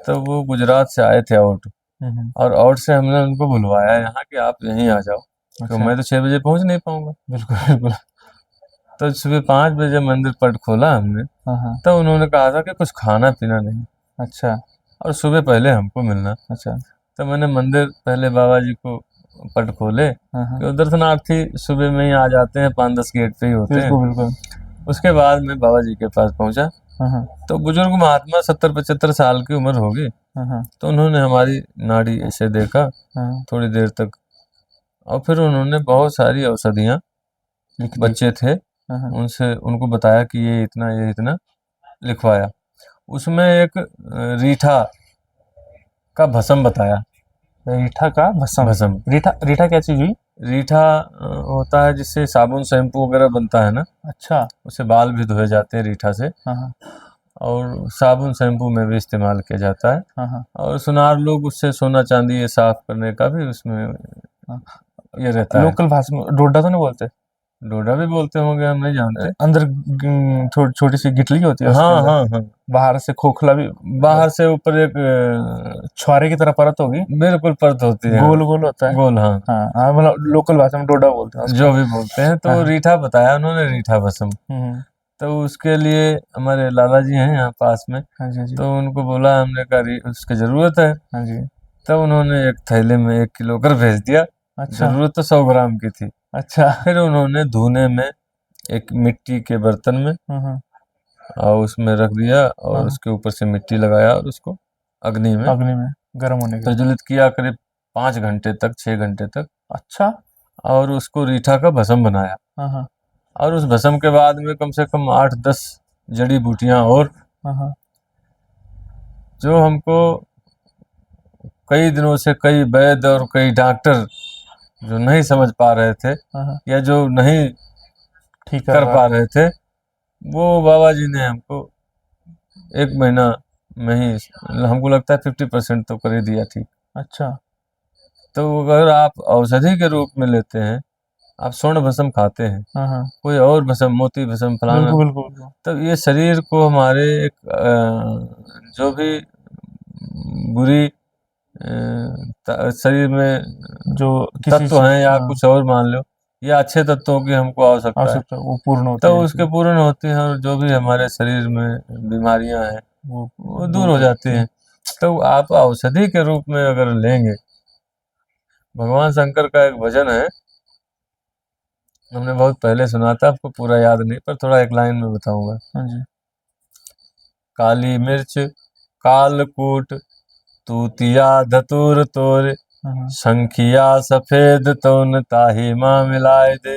तो वो गुजरात से आए थे आउट, हुँ, और आउट से हमने उनको बुलवाया यहाँ कि आप यहीं आ जाओ, तो अच्छा, मैं तो 6 बजे पहुँच नहीं पाऊंगा। बिल्कुल, बिल्कुल, तो सुबह 5 बजे मंदिर पट खोला हमने, हाँ, हाँ, तो उन्होंने कहा था कि कुछ खाना पीना नहीं अच्छा, और सुबह पहले हमको मिलना। अच्छा, तो मैंने मंदिर पहले बाबा जी को पट खोले, हाँ, हाँ, कि दर्शनार्थी सुबह में ही आ जाते हैं, 5-10 गेट पे ही होते हैं। बिल्कुल, बिल्कुल, उसके बाद मैं बाबा जी के पास पहुंचा, हाँ हाँ तो बुजुर्ग महात्मा 70-75 साल की उम्र होगी, हाँ तो उन्होंने हमारी नाड़ी ऐसे देखा हाँ, थोड़ी देर तक, और फिर उन्होंने बहुत सारी औषधियाँ, लिख दी। बच्चे थे हाँ हाँ, उनसे, उनको बताया कि ये इतना लिखवाया। उसमें एक रीठा का भस्म बताया। रीठा का भस्म। भस्म, रीठा रीठा क्या चीज हुई? रीठा होता है जिससे साबुन शैम्पू वगैरह बनता है ना, अच्छा। उससे बाल भी धोए जाते हैं रीठा से, हाँ हाँ और साबुन शैम्पू में भी इस्तेमाल किया जाता है। हाँ हाँ और सुनार लोग उससे सोना चांदी ये साफ करने का भी उसमें हाँ। ये रहता है। लोकल भाषा में डोडा तो नहीं बोलते? डोडा भी बोलते होंगे, हम नहीं जानते। अंदर छोटी सी गिटली होती है उसके हाँ अंदर, हाँ हाँ, बाहर से खोखला भी, बाहर से ऊपर एक छुआरे की तरह परत होगी, बिल्कुल परत होती है, गोल गोल होता है। गोल, हाँ, हाँ हाँ, मतलब लोकल भाषा में डोडा बोलते हैं उसको। जो भी बोलते हैं। तो हाँ रीठा बताया उन्होंने, रीठा भस्म। हम्म, तो उसके लिए हमारे लाला जी हैं यहाँ पास में, हाँ जी हाँ जी तो उनको बोला, हमने कहा उसकी ज़रूरत है। हाँ जी। तब उन्होंने एक थैले में 1 किलो कर भेज दिया। अच्छा ज़रूरत तो 100 ग्राम की थी। अच्छा। फिर उन्होंने धुने में एक मिट्टी के बर्तन में हाँ और उसमें रख दिया, और हाँ, उसके ऊपर से मिट्टी लगाया, और उसको अग्नि में अग्नि में गर्म होने के लिए। प्रज्वलित किया करीब 5 घंटे तक, 6 घंटे तक, अच्छा। और उसको रीठा का भस्म बनाया। हाँ हाँ और उस भस्म के बाद में कम से कम 8-10 जड़ी बूटियां, और हाँ हाँ जो हमको कई दिनों से कई वैद्य और कई डॉक्टर जो नहीं समझ पा रहे थे, हाँ हाँ, या जो नहीं ठीक कर करवा पा रहे। रहे थे, वो बाबा जी ने हमको 1 महीना में ही, हमको लगता है 50% तो कर ही दिया ठीक। अच्छा। तो अगर आप औषधि के रूप में लेते हैं, आप स्वर्ण भस्म खाते हैं, हाँ हाँ, कोई और भस्म, मोती भस्म, फलाना, बिल्कुल बिल्कुल बिल्कुल। तब ये शरीर को हमारे एक जो भी बुरी शरीर में जो किसी तत्व हैं, या हाँ, कुछ और मान लो, या अच्छे तत्वों की हमको आवश्यकता है, आवश्यकता वो पूर्ण होती तो है उसके इसलिए पूर्ण होती हैं, और जो भी हमारे शरीर में बीमारियां हैं वो दूर हो जाती हैं। तो आप औषधि के रूप में अगर लेंगे, भगवान शंकर का एक भजन है, हमने बहुत पहले सुना था, आपको पूरा याद नहीं, पर थोड़ा एक लाइन में बताऊंगा। हाँ जी। काली मिर्च कालकूट तूतिया धतूर तोर, हाँ हाँ शंखिया सफेद तोन ताही माँ मिलाए दे,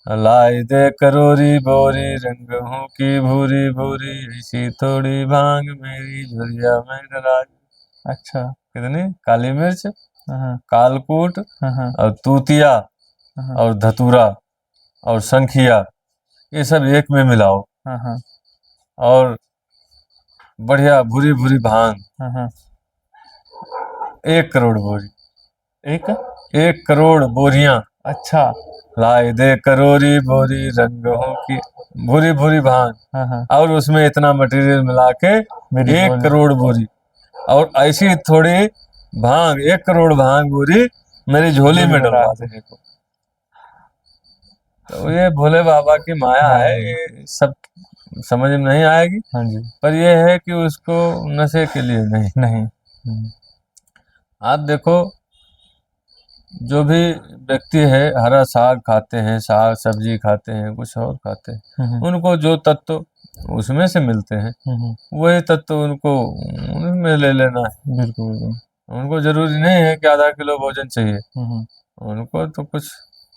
लाई दे करोरी बोरी रंग हूँ की भूरी भूरी, ऐसी थोड़ी भांग मेरी झुरिया में डरा। अच्छा। कितनी? काली मिर्च, हाँ हाँ कालकूट, हाँ हाँ और तूतिया, हाँ और धतूरा, और शंखिया, ये सब एक में मिलाओ, हाँ हाँ और बढ़िया भूरी भूरी भांग, हाँ हाँ। 1 करोड़ बोरी, एक 1 करोड़ बोरियां, अच्छा। लाई दे करोरी बोरी रंगों की भूरी भूरी भांग, हाँ हाँ, और उसमें इतना मटेरियल मिला के मेरी 1 बोली। करोड़ बोरी, और ऐसी थोड़ी भांग, 1 करोड़ भांग बोरी मेरी झोली में डलवा दे। तो ये भोले बाबा की माया हाँ है, ये सब समझ में नहीं आएगी, हाँ जी। पर ये है कि उसको नशे के लिए नहीं। नहीं। आप देखो, जो भी व्यक्ति है हरा साग खाते हैं, साग सब्जी खाते हैं, कुछ और खाते हैं, उनको जो तत्व उसमें से मिलते हैं, वही तत्व उनको उनमें ले लेना है। बिल्कुल बिल्कुल। उनको जरूरी नहीं है कि आधा किलो भोजन चाहिए, उनको तो कुछ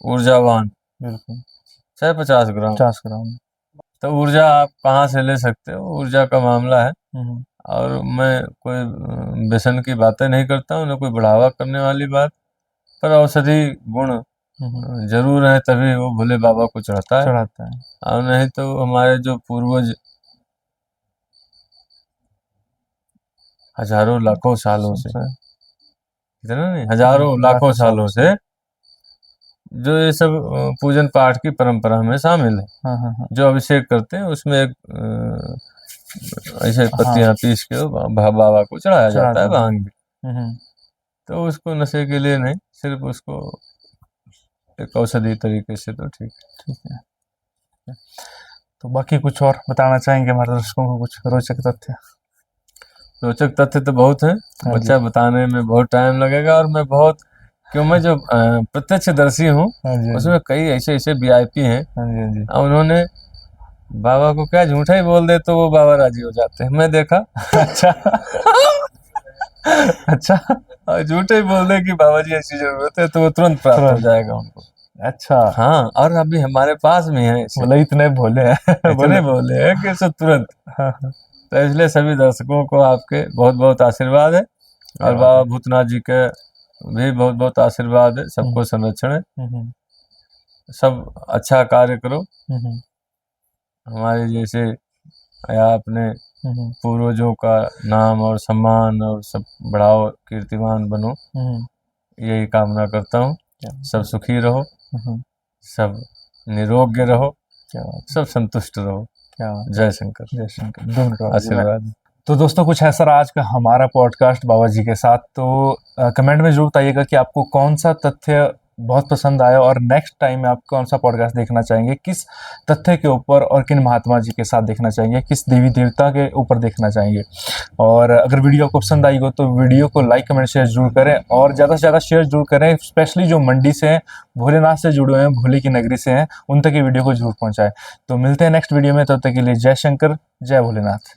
ऊर्जावान, बिल्कुल चाहे 50 ग्राम, 50 ग्राम। तो ऊर्जा आप कहाँ से ले सकते हो, ऊर्जा का मामला है। और मैं कोई व्यसन की बातें नहीं करता हूँ, न कोई बढ़ावा करने वाली बात, पर औषधि गुण जरूर है, तभी वो भोले बाबा को चढ़ता है। चढ़ाता है। और नहीं तो हमारे जो पूर्वज हजारों लाखों सालों से, इतना नहीं, हजारों लाखों सालों से जो ये सब पूजन पाठ की परंपरा में शामिल है, जो अभिषेक करते हैं उसमें एक ऐसे पत्तियां पीस के बाबा को चढ़ाया जाता है, भांग भी। तो उसको नशे के लिए नहीं, सिर्फ उसको एक औषधि तरीके से, तो ठीक है। तो बाकी कुछ और बताना चाहेंगे हमारे दर्शकों को, कुछ रोचक तथ्य? रोचक तथ्य तो बहुत हैं, बच्चा बताने में बहुत टाइम लगेगा, और मैं बहुत, क्यों, मैं जो प्रत्यक्षदर्शी हूँ, उसमें कई ऐसे ऐसे VIP हैं, उन्होंने बाबा को क्या झूठा ही बोल दे तो वो बाबा राजी हो जाते हैं, मैं देखा। अच्छा। अच्छा। और झूठे ही बोल दे कि बाबा जी ऐसी जरूरत है तो वो तुरंत प्राप्त हो तुरंत। जाएगा उनको। अच्छा। हाँ, और अभी हमारे पास में है ऐसे, बोले इतने भोले हैं। इतने बोले हैं कि सब तुरंत। हाँ, हाँ, तो इसलिए सभी दर्शकों को आपके बहुत बहुत आशीर्वाद है, क्या और बात बाबा है। भूतनाथ जी के भी बहुत बहुत आशीर्वाद है। सबको संरक्षण है, हम्म, सब अच्छा कार्य करो, हम्म, हमारे जैसे, या अपने हम्म, पूर्वजों का नाम और सम्मान और सब बढ़ाओ, कीर्तिमान बनो, हम्म, यही कामना करता हूँ। क्या बात सब सुखी रहो, हम्म, सब निरोग्य रहो, क्या बात सब संतुष्ट रहो। क्या बात। जय शंकर। जय शंकर। 2 मिनट बाबा जी, मैं आशीर्वाद। तो दोस्तों कुछ ऐसा रहा आज का हमारा पॉडकास्ट बाबा जी के साथ। तो कमेंट में जरूर बताइएगा कि आपको कौन सा तथ्य बहुत पसंद आया, और नेक्स्ट टाइम में आप कौन सा पॉडकास्ट देखना चाहेंगे, किस तथ्य के ऊपर, और किन महात्मा जी के साथ देखना चाहेंगे, किस देवी देवता के ऊपर देखना चाहेंगे। और अगर वीडियो आपको पसंद आई हो तो वीडियो को लाइक कमेंट शेयर जरूर करें, और ज़्यादा से ज़्यादा शेयर जरूर करें, स्पेशली जो मंडी से हैं, भोलेनाथ से जुड़े हुए हैं, भोले की नगरी से हैं, उन तक ये वीडियो को जरूर पहुँचाएं। तो मिलते हैं नेक्स्ट वीडियो में, तब तक के लिए जय शंकर, जय भोलेनाथ।